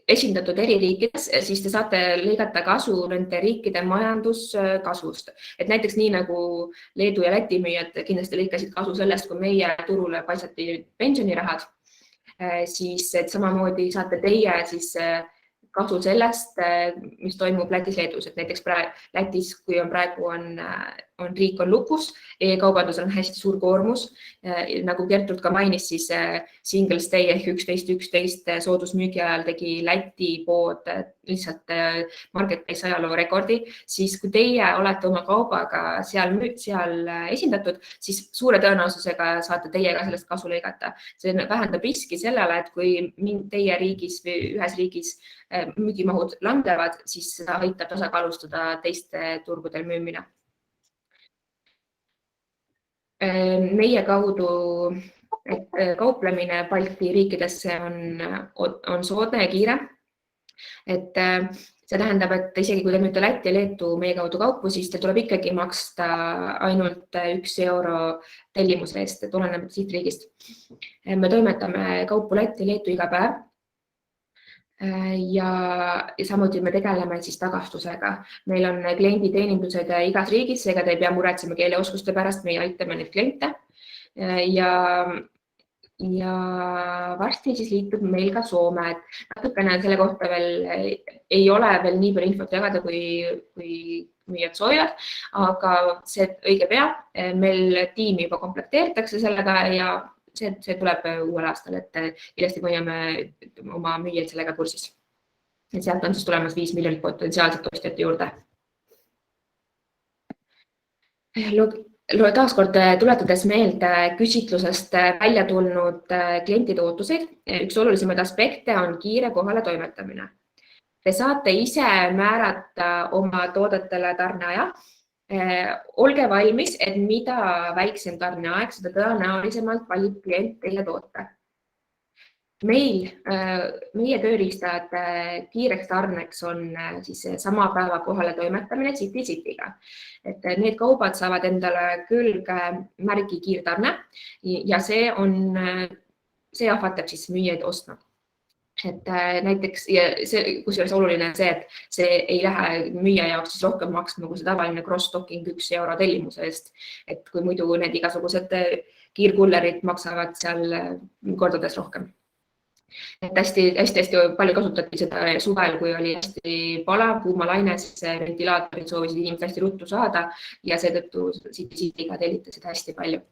S3: esindatud eri riikides, siis te saate lõigata kasu nende riikide majanduskasvust. Et näiteks nii nagu Leedu ja Läti müüjad kindlasti lõikasid kasu sellest, kui meie turule paisati pensionirahad, siis et samamoodi saate teie siis kasu sellest, mis toimub Lätis-Leedus, et näiteks Lätis, kui praegu riik on lukus, e-kaubandus on hästi suur koormus. Nagu Gertrud ka mainis, siis Singles Day ehk 11.11 soodusmüügi ajal tegi Läti pood lihtsalt marketplace ajaloo rekordi, siis kui teie olete oma kaubaga seal esindatud, siis suure tõenäosusega saate teie ka sellest kasu lõigata. See vähendab riski sellele, et kui teie riigis või ühes riigis müügimahud langevad, siis aitab tasakaalustada teiste turgudel müümine. Meie kaudu kauplemine Balti riikidesse on soodne ja kiire. Et see tähendab, et isegi kui te müüte Lätti ja Leetu meie kaudu kaupu, siis te tuleb ikkagi maksta ainult 1 euro tellimuse eest, tuleneb sihtriigist. Me toimetame kaupu Lätti ja Leetu iga päev. Ja samuti me tegeleme siis tagastusega. Meil on klienditeenindused igas riigis, seega te ei pea muretsema keeleoskuste pärast, me aitame neid kliente. Ja varsti siis liitub meil ka Soome. Natukene selle kohta veel ei ole veel nii palju infot jagada, kui müüjad soovivad, aga see õige pea. Meil tiimi juba komplekteeritakse sellega ja see tuleb uuel aastal, et kindlasti hoiame oma müüjaid sellega kursis. Sealt on siis tulemas 5 miljonit potentsiaalset ostjate juurde. Taaskord tuletades meelde küsitlusest välja tulnud klientide ootuseid, üks olulisemaid aspekte on kiire kohale toimetamine. Te saate ise määrata oma toodetele tarneaja. Olge valmis, et mida väiksem tarneaeg, seda tõenäolisemalt valib klient teie toote. Meie tööriistad kiireks tarneks on siis sama päeva kohale toimetamine City-Cityga. Et need kaubad saavad endale külge märgi kiirtarne ja see ahvatab siis müüjaid ostma. Et näiteks, kusjuures oluline on see, et see ei lähe müüja jaoks siis rohkem maksma kui see tavaline cross-stocking 1 euro tellimuse eest. Et kui muidu need igasugused kiirkullerid maksavad seal kordades rohkem. Et hästi palju kasutati seda suvel, kui oli hästi palav, kuumalaine, siis ventilaatorid soovisid inimesed hästi ruttu saada ja seetõttu City-Cityga telliti seda hästi palju.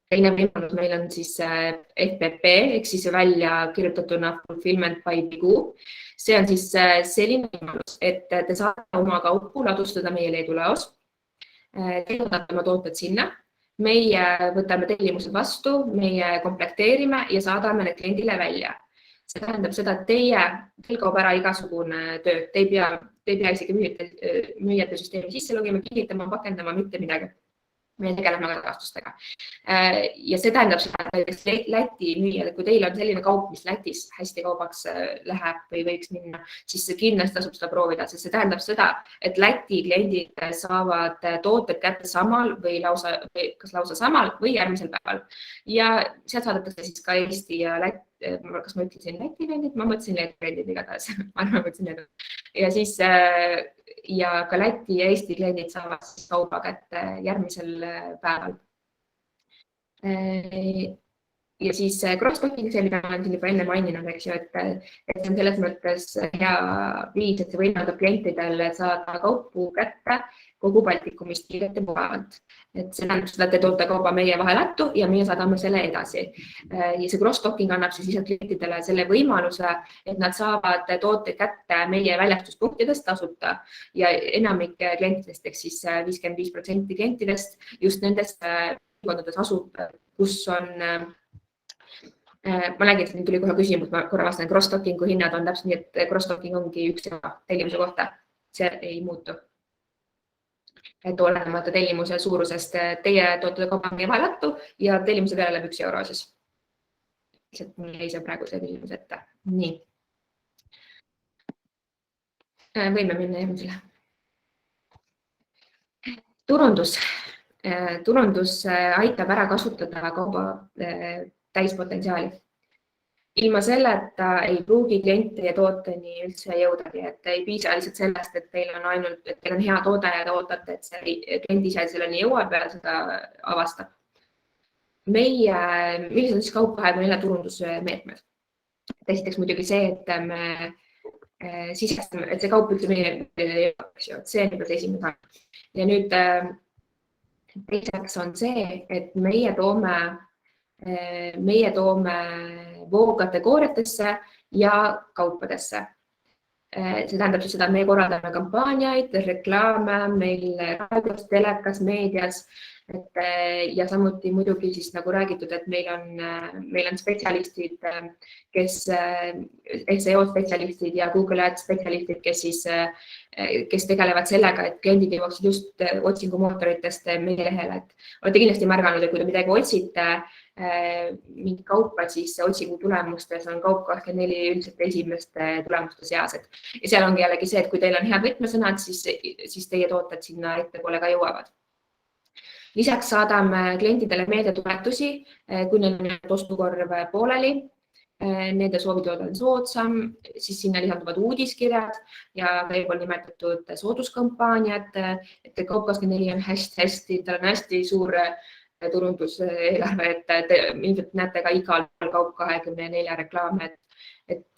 S3: Teine võimalus meil on siis FPP ehk siis välja kirjutatuna Fulfillment by Bigu. See on siis selline võimalus, et te saate oma kaupu ladustada meie Leedu laos. Te võtate oma tooted sinna. Meie võtame tellimused vastu, meie komplekteerime ja saadame need kliendile välja. See tähendab seda, et teil kaob ära igasugune töö. Te ei pea isegi müüjate süsteemi sisse logima, kinnitama, pakendama, mitte midagi. Me tegeleme tagastustega. Ja see tähendab seda, et Läti müüjad, kui teil on selline kaup, mis Lätis hästi kaubaks läheb või võiks minna, siis kindlasti tasub seda proovida, sest see tähendab seda, et Läti kliendid saavad tooted kätte samal või kas lausa samal või järgmisel päeval. Ja sealt saadetakse siis ka Eesti ja Läti, kas ma ütlesin Läti kliendid? Ma mõtlesin Läti kliendid igatahes. Ja siis ja ka Läti ja Eesti kliendid saavad kauba kätte järgmisel päeval. Ja siis cross-stocking, see, mida olen siin juba enne maininud, eks ju, et see on selles mõttes hea viis, et see võimaldab klientidel saada kaupu kätte kogu Baltikumist kiirelt ja mugavalt. Et see tähendab seda, et te toote kauba meie vahelattu ja meie saadame selle edasi. Ja see cross-stocking annab siis lihtsalt klientidele selle võimaluse, et nad saavad toote kätte meie väljastuspunktidest tasuta ja enamik klientidest, ehk siis 55% klientidest just nendest piirkondades asub, kus on ma nägin, et siin tuli kohe küsimus, ma korra vastan, cross-stockingu hinnad on täpselt nii, et cross-stocking ongi 1 euro tellimuse kohta. See ei muutu. Et olenemata tellimuse suurusest teie toote kauba meie vahelattu ja tellimuse peale läheb 1 euro siis. Mul jäi see praegu see küsimus ette. Nii. Võime minna järgmisele. Turundus. Turundus aitab ära kasutada kauba täispotentsiaali. ilma selleta ei pruugi klient teie tooteni üldse jõudagi, et ei piisa lihtsalt sellest, et teil on hea toode ja te ootate, et see klient ise selleni jõuab ja seda avastab. Millised on siis Kaup24 turundusmeetmed? Esiteks muidugi see, et me sisestame, et see kaup üldse meile jõuab, see on juba esimene samm. Ja nüüd teiseks on see, et meie toome voogkategooriatesse ja kaupadesse. See tähendab siis seda, et me korraldame kampaaniaid, reklaame meil raadios, telekas, meedias ja samuti muidugi siis nagu räägitud, et meil on spetsialistid, kes SEO-spetsialistid ja Google Ads spetsialistid, kes tegelevad sellega, et kliendid jõuaksid just otsingumootoritest meie lehele. Olete kindlasti märganud, et kui te midagi otsite, mingi kaupa, siis otsingu tulemustes on Kaup24 üldiselt esimeste tulemuste seas. Ja seal ongi jällegi see, et kui teil on head võtmesõnad, siis teie tooted sinna ettepoole ka jõuavad. Lisaks saadame klientidele meeldetuletusi, kui neil on ostukorv pooleli, nende soovitoode on soodsam, siis sinna lisanduvad uudiskirjad ja veel nimetatud sooduskampaaniad, et Kaup24 on hästi, tal on hästi suur turunduseelarve, et ilmselt näete ka igal Kaup24 reklaame, et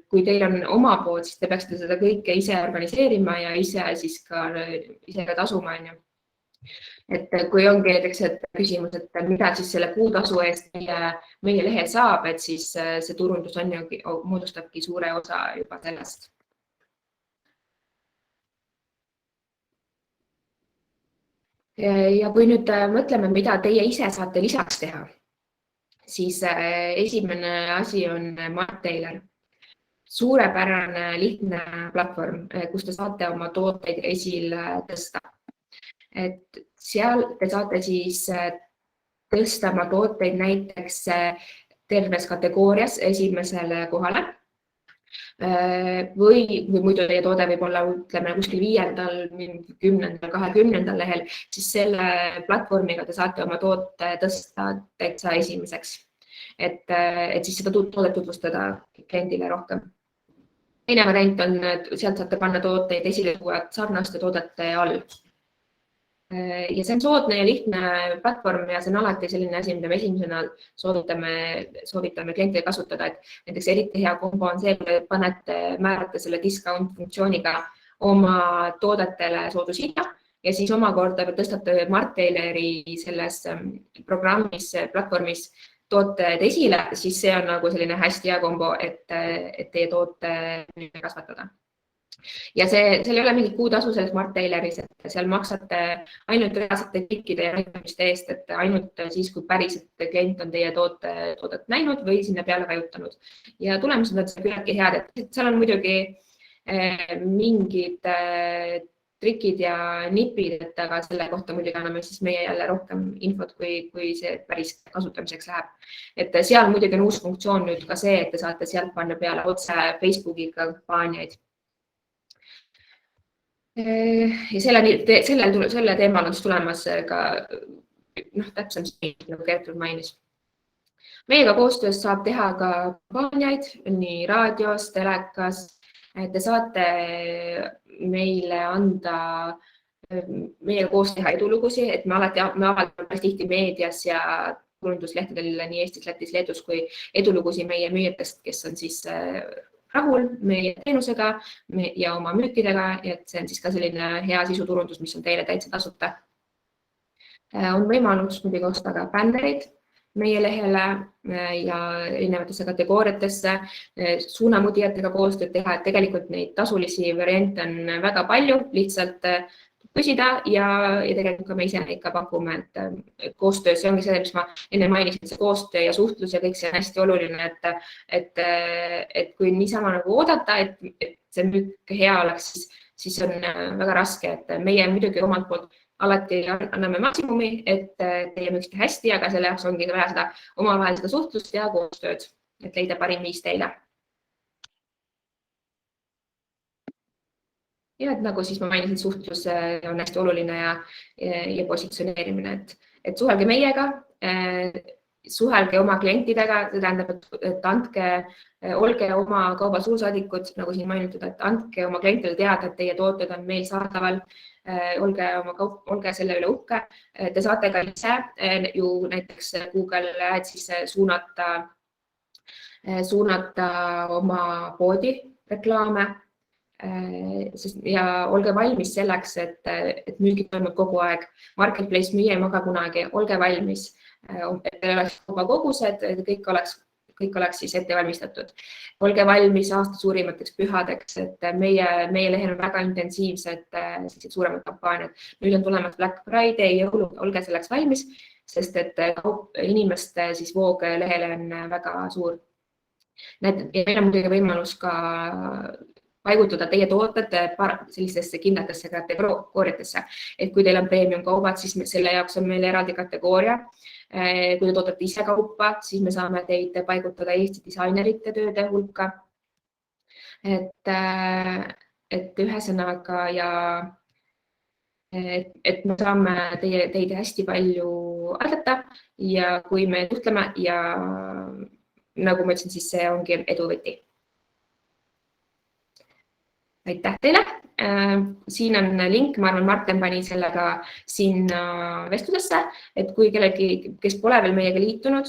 S3: kui teil on oma pood, siis te peaksite seda kõike ise organiseerima ja ise ka tasuma. Et kui ongi näiteks küsimus, et mida siis selle kuutasu eest meie lehel saab, et siis see turundus moodustabki suure osa juba sellest. Ja kui nüüd mõtleme, mida teie ise saate lisaks teha, siis esimene asi on Martailer. Suurepärane lihtne platvorm, kus te saate oma tooteid esile tõsta. Et seal te saate siis tõsta oma tooteid näiteks terves kategoorias esimesele kohale. Või muidu teie toode võib olla kuskil 5., 10., 20. lehel, siis selle platvormiga te saate oma toote tõsta täitsa esimeseks, et siis seda toodet tutvustada kliendile rohkem. Teine variant on, et sealt saate panna tooteid esile sarnaste toodete all. Ja see on soodne ja lihtne platvorm ja see on alati selline asi, mida me esimesena soovitame klientidele kasutada, et näiteks eriti hea kombo on see, kui määrate selle discount funktsiooniga oma toodetele soodushinna ja siis omakorda tõstate Martaileri selles programmis, platvormis tooted esile, siis see on nagu selline hästi hea kombo, et teie toote kasvatada. Ja seal ei ole mingit kuutasu selles Martaileris, et seal maksate ainult reaalsete klikkide ja näitamiste eest, et ainult siis, kui päriselt klient on teie toodet näinud või sinna peale vajutanud. Ja tulemused on küllaltki head, et seal on muidugi mingid trikid ja nipid, aga selle kohta muidugi anname siis meie jälle rohkem infot, kui see päris kasutamiseks läheb. Et seal muidugi on uus funktsioon nüüd ka see, et te saate sealt panna peale otse Facebooki kampaaniaid. Ja selle teemal on tulemas ka täpsem see, nagu Gertrud mainis. Meiega koostöös saab teha ka kampaaniaid nii raadios, telekas. Te saate meile anda, meiega koos teha edulugusi, et me avaldame tihti meedias ja turunduslehtedel nii Eestis, Lätis, Leedus kui edulugusi meie müüjatest, kes on siis rahul meie teenusega ja oma müükidega, et see on siis ka selline hea sisuturundus, mis on teile täitsa tasuta. On võimalus muidugi osta ka bännerid meie lehele ja erinevatesse kategooriatesse, suunamudijatega koostööd teha, et tegelikult neid tasulisi variante on väga palju, lihtsalt küsida ja tegelikult ka me ise neid ka pakume, et koostöö, see ongi see, mis ma enne mainisin, see koostöö ja suhtlus ja kõik see on hästi oluline, et kui niisama nagu oodata, et see müük hea oleks, siis on väga raske, et meie muidugi omalt poolt alati anname maksimumi, et teie müüksite hästi, aga selle jaoks ongi vaja seda omavahel seda suhtlust ja koostööd, et leida parim viis teile. Ja et nagu siis ma mainisin, suhtlus on hästi oluline ja positsioneerimine, et suhelge meiega, suhelge oma klientidega, see tähendab, et olge oma kauba suursaadikud, nagu siin mainitud, et andke oma klientidele teada, et teie tooted on meil saadaval, olge selle üle uhke. Te saate ka ise ju näiteks Google Adsisse suunata oma poodi reklaame ja olge valmis selleks, et müügid toimub kogu aeg. Marketplace müüa ei maga kunagi, olge valmis, et teil oleks juba kogused, kõik oleks siis ette valmistatud. Olge valmis aasta suurimateks pühadeks, et meie lehel on väga intensiivsed suuremad kampaaniad. Nüüd on tulemas Black Friday, jõulu, olge selleks valmis, sest et inimeste siis voog lehele on väga suur. Meil on muidugi võimalus ka paigutada teie tooted sellistesse kindlatesse kategooriatesse. Et kui teil on premium kaubad, siis selle jaoks on meil eraldi kategooria. Kui te tootate ise kaupa, siis me saame teid paigutada Eesti disainerite tööde hulka. Et ühesõnaga et me saame teid hästi palju aidata ja kui me suhtleme ja nagu ma ütlesin, siis see ongi edu võti. Aitäh teile. Siin on link, ma arvan, Marten pani sellega sinna vestlusesse, et kui kellegi, kes pole veel meiega liitunud,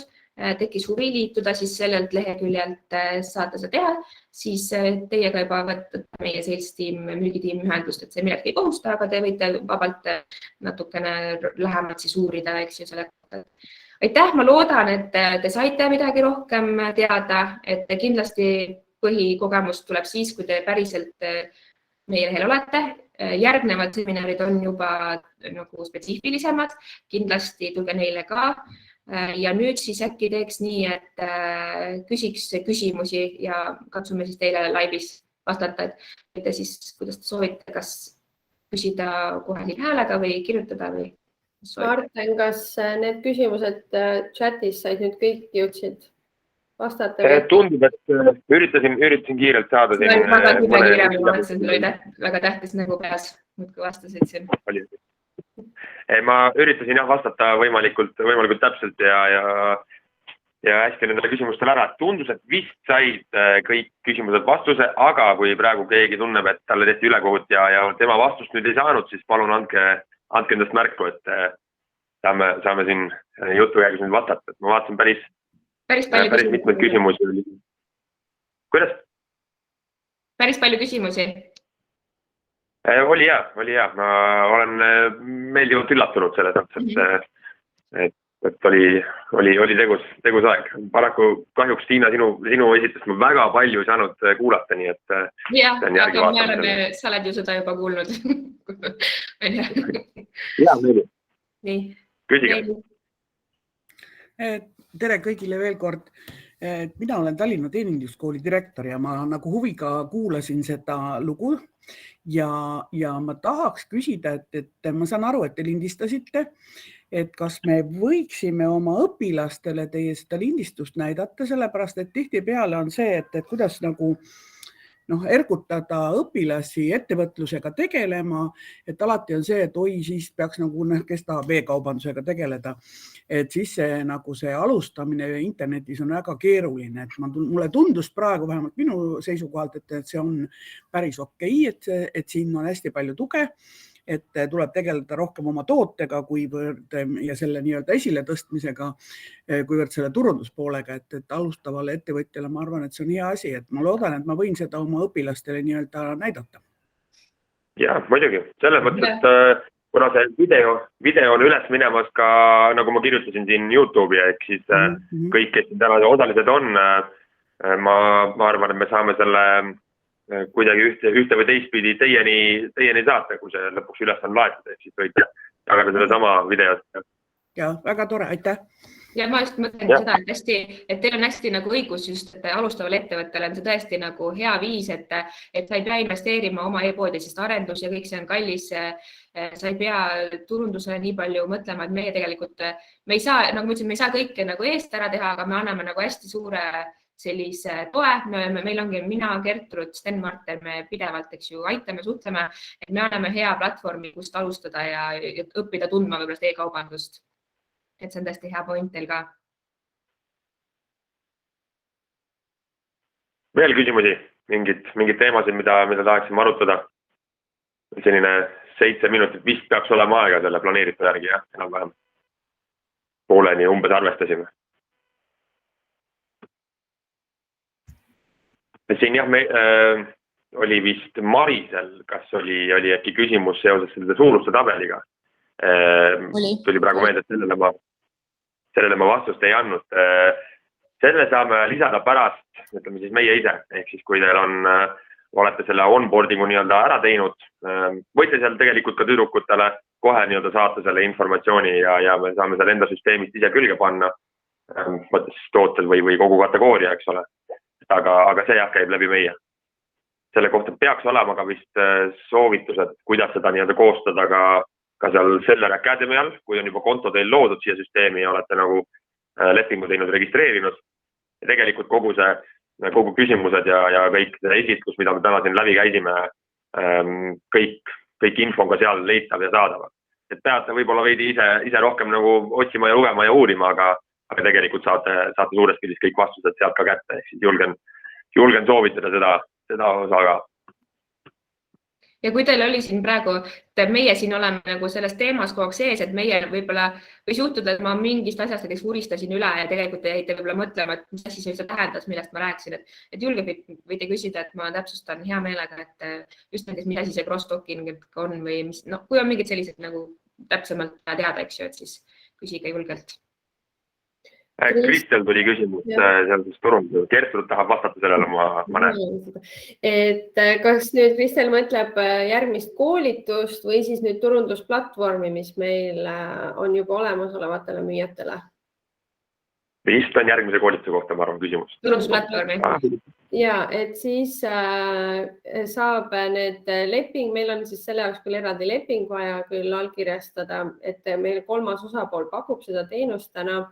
S3: tekkis huvi liituda, siis sellelt leheküljelt saate seda teha, siis teiega juba võtta meie sales team, müügitiim ühendust, et see millegi ei kohusta, aga te võite vabalt natukene lähemalt siis uurida, eks ju, selle. Aitäh, ma loodan, et te saite midagi rohkem teada, et kindlasti põhikogemus tuleb siis, kui te päriselt meie lehel olete. Järgnevad seminarid on juba nagu spetsiifilisemad, kindlasti tulge neile ka. Ja nüüd siis äkki teeks nii, et küsiks küsimusi ja katsume siis teile laivis vastata, et te siis, kuidas te soovite, kas küsida kohe siin häälega või kirjutada või
S2: Marten, kas need küsimused chatis said nüüd kõik jõudsid vastata?
S1: Tundub, et üritasin kiirelt saada.
S3: Väga tähtis nagu peas, kui vastasid siin.
S1: Ma üritasin vastata võimalikult täpselt ja hästi nendele küsimustele ära. Tundus, et vist said kõik küsimused vastuse, aga kui praegu keegi tunneb, et talle tehti ülekohut ja tema vastust nüüd ei saanud, siis palun andke endast märku, et saame siin jutu käigus nüüd vastata. Ma vaatasin päris mitmeid küsimusi. Kuidas? Päris palju küsimusi. Oli hea. Ma olen meeldivalt üllatunud selle tõttu, et oli tegus aeg. Paraku kahjuks, Tiina, sinu esitust ma väga palju ei saanud kuulata, nii et
S3: jah, aga sa oled ju seda juba kuulnud.
S1: Jaa, meeldi.
S3: Nii.
S1: Küsige.
S4: Tere kõigile veel kord. Mina olen Tallinna teeninduskooli direktor ja ma nagu huviga kuulasin seda lugu ja ma tahaks küsida, et ma saan aru, et te lindistasite, et kas me võiksime oma õpilastele teie seda lindistust näidata, sellepärast, et tihtipeale on see, et kuidas nagu ergutada õpilasi ettevõtlusega tegelema, et alati on see, et siis peaks nagu, kes tahab e-kaubandusega tegeleda, et siis see alustamine internetis on väga keeruline, et mulle tundus praegu vähemalt minu seisukohalt, et see on päris okei, et siin on hästi palju tuge, et tuleb tegeleda rohkem oma tootega ja selle nii-öelda esile tõstmisega, kuivõrd selle turunduspoolega, et alustavale ettevõtjale ma arvan, et see on hea asi, et ma loodan, et ma võin seda oma õpilastele nii-öelda näidata.
S1: Jah, muidugi. Selles mõttes, et kuna see video on üles minemas ka, nagu ma kirjutasin siin YouTube'i, ehk siis kõik, kes täna osalised on, ma arvan, et me saame selle kuidagi ühte või teistpidi teieni saata, kui see lõpuks üles on laetud, et siis võite jagada selle sama videost.
S4: Ja, väga tore, aitäh!
S3: Ja ma just mõtlen seda, et teil on hästi nagu õigus just, et alustaval ettevõttel on see tõesti nagu hea viis, et sa ei pea investeerima oma e-poodi, sest arendus ja kõik see on kallis. Sa ei pea turundusele nii palju mõtlema, et meie tegelikult, me ei saa, nagu ma ütlesin, me ei saa kõike nagu eest ära teha, aga me anname nagu hästi suure sellise toe. Meil ongi mina, Gertrud, Sten, Marten, me pidevalt, eks ju, aitame, suhtleme, et me anname hea platvormi, kust alustada ja õppida tundma võib-olla e-kaubandust. Et see on tõesti hea point teil ka.
S1: Veel küsimusi, mingid teemasid, mida tahaksime arutada? Selline 7 minutit vist peaks olema aega selle planeeritud järgi, jah, enam-vähem. Pooleni umbes arvestasime. Siin jah, oli vist Marisel, kas oli äkki küsimus seoses selle suuruste tabeliga. Tuli praegu meelde, et sellele ma vastust ei andnud. Selle saame lisada pärast, ütleme siis meie ise, ehk siis kui teil olete selle onboardingu nii-öelda ära teinud, võite seal tegelikult ka tüdrukutele kohe nii-öelda saata selle informatsiooni ja me saame selle enda süsteemist ise külge panna, mõttes tootel või kogu kategooria, eks ole. Aga see jah käib läbi meie. Selle kohta peaks olema ka vist soovitused, kuidas seda nii-öelda koostada ka seal Seller Academy all, kui on juba konto teil loodud siia süsteemi ja olete nagu lepingu teinud registreerinud. Ja tegelikult kogu küsimused ja kõik esitlus, mida me täna siin läbi käisime, kõik info on ka seal leitav ja saadav. Et peate võib-olla veidi ise rohkem nagu otsima ja lugema ja uurima, aga tegelikult saate suuresti kõik vastused sealt ka kätte. Ehk siis julgen soovitada seda osa ka.
S3: Ja kui teil oli siin praegu, et meie siin oleme nagu selles teemas kogu aeg sees, et meie võib-olla võis juhtuda, et ma mingist asjast näiteks uristasin üle ja tegelikult jäite võib-olla mõtlema, et mis asi see tähendas, millest ma rääkisin. Et julge võite küsida, et ma täpsustan hea meelega, et just näiteks mis asi see cross-talking on või mis, kui on mingid sellised nagu täpsemalt teada, eks ju, et siis küsige julgelt.
S1: Kristel tuli küsimus seal turundusel. Gertrud tahab vastata sellele, ma näen.
S2: Et kas nüüd Kristel mõtleb järgmist koolitust või siis nüüd turundusplatvormi, mis meil on juba olemasolevatele müüjatele?
S1: Vist on järgmise koolituse kohta, ma arvan, küsimus.
S3: Turundusplatvormi.
S2: Ja, et siis saab need leping, meil on siis selle jaoks küll eraldi leping vaja küll allkirjastada, et meil 3. osapool pakub seda teenust täna.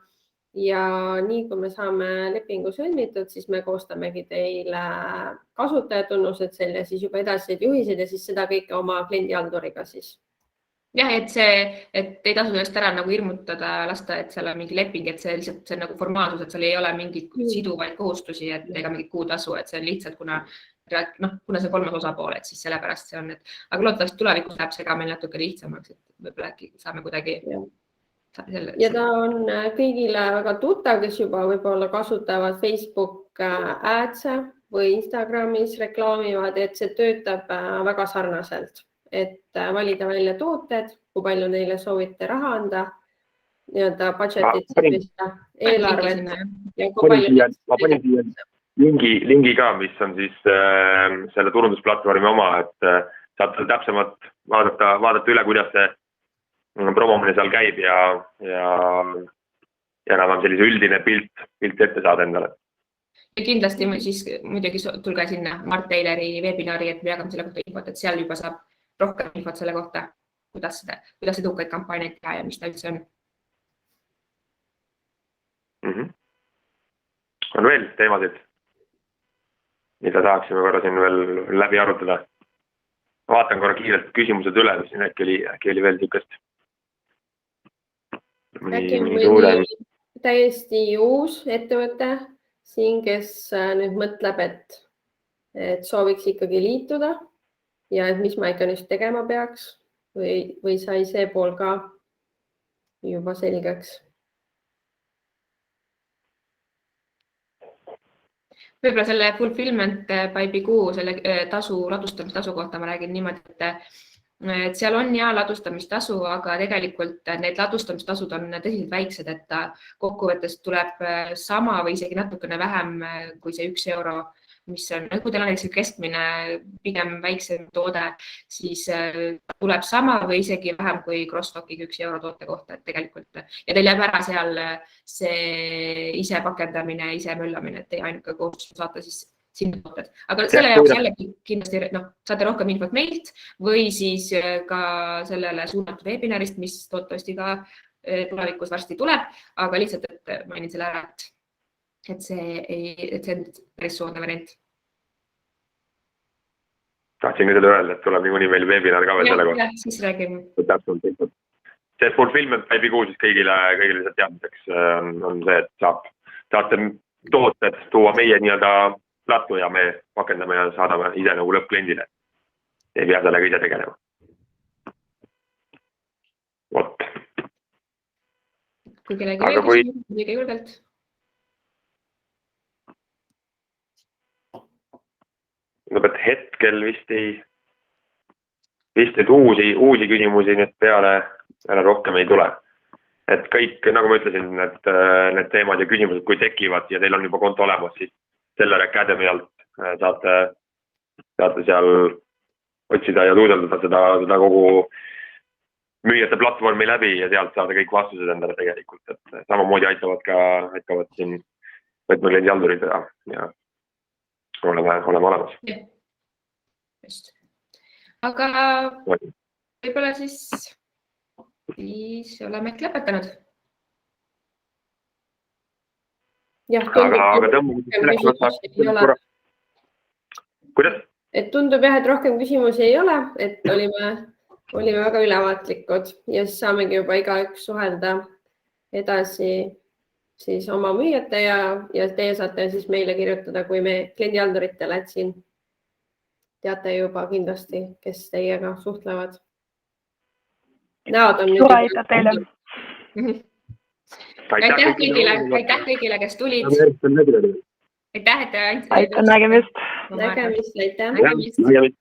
S2: Ja nii kui me saame lepingu sõlmitud, siis me koostamegi teile kasutajatunnused selle, siis juba edasised juhised ja siis seda kõike oma kliendihalduriga siis.
S3: Jah, et ei tasu sellest ära nagu hirmutada, lasta, et seal on mingi leping, et see lihtsalt see on nagu formaalsus, et seal ei ole mingit siduvaid kohustusi ega mingit kuutasu, et see on lihtsalt, kuna see 3. osapool, et siis sellepärast see on, aga loodetavasti tulevikus läheb see ka meil natuke lihtsamaks, et võib-olla äkki saame kuidagi...
S2: Ja ta on kõigile väga tuttav, kes juba võib-olla kasutavad Facebook ads või Instagramis reklaamivad, et see töötab väga sarnaselt, et valida välja tooted, kui palju neile soovite raha anda, nii-öelda budgetit, eelarvet.
S1: Ma panin siia lingi ka, mis on siis selle turundusplatvormi oma, et saate täpsemalt vaadata üle, kuidas see promomine seal käib ja enam sellise üldine pilt ette saada endale.
S3: Ja kindlasti siis muidugi tulge sinna Mart Teileri webinari, et me jagame selle kohta infot, et seal juba saab rohkem infot selle kohta, kuidas edukaid kampaaniaid teha ja mis ta üldse on.
S1: On veel teemasid, mida tahaksime korra siin veel läbi arutada. Vaatan korra kiirelt küsimused üle, mis siin äkki oli veel tükast.
S2: Äkki on täiesti uus ettevõte siin, kes nüüd mõtleb, et sooviks ikkagi liituda ja et mis ma ikka nüüd tegema peaks või sai see pool ka juba selgeks?
S3: Võib-olla selle fulfillment by Bigoo, selle ladustamistasu kohta ma räägin niimoodi, et seal on ladustamistasu, aga tegelikult need ladustamistasud on tõsiselt väiksed, et kokkuvõttes tuleb sama või isegi natukene vähem kui see 1 euro, mis on, kui teil on näiteks keskmine pigem väiksem toode, siis tuleb sama või isegi vähem kui CrossTalkiga 1 euro toote kohta, et tegelikult ja teil jääb ära seal see ise pakendamine, ise möllamine, et ei ainuke kohustus saata siis sinna tooted. Aga selle jaoks jällegi kindlasti saate rohkem infot meilt või siis ka sellele suunatud webinarist, mis tootavasti ka tulevikus varsti tuleb, aga lihtsalt, et mainin selle ära, et see on päris soodne variant.
S1: Tahtsin ka seda öelda, et tuleb niikuinii meil webinar ka veel selle kohta.
S3: Jah, siis räägime.
S1: See fulfillment by Bigoo siis kõigile teadmiseks on see, et saate tooted tuua meie nii-öelda platu ja me pakendame ja saadame ise nagu lõppkliendile. Ei pea sellega ise tegelema. Vot.
S3: Kui kellegi
S1: Aga
S3: veel küsimus, liiga julgelt.
S1: Tundub, et hetkel vist et uusi küsimusi nüüd peale rohkem ei tule. Et kõik, nagu ma ütlesin, need teemad ja küsimused, kui tekivad ja teil on juba konto olemas, siis Seller Academy alt saate seal otsida ja tuudeldada seda kogu müüjate platvormi läbi ja sealt saada kõik vastused endale tegelikult. Et samamoodi aitavad siin võtmekliendi haldurid ja oleme olemas.
S3: Just. Aga võib-olla siis oleme ehk lõpetanud.
S2: Jah, tundub jah, et rohkem küsimusi ei ole, et olime väga ülevaatlikud ja siis saamegi juba igaüks suhelda edasi siis oma müüjate ja teie saate siis meile kirjutada, kui me kliendihalduritele, et siin teate juba kindlasti, kes teiega suhtlevad. Näod on nüüd.
S6: Aitäh teile.
S3: Aitäh kõigile, kes tulid. Aitäh, et te andsite.
S6: Aitäh, nägemist.
S2: Nägemist, aitäh.
S3: Nägemist.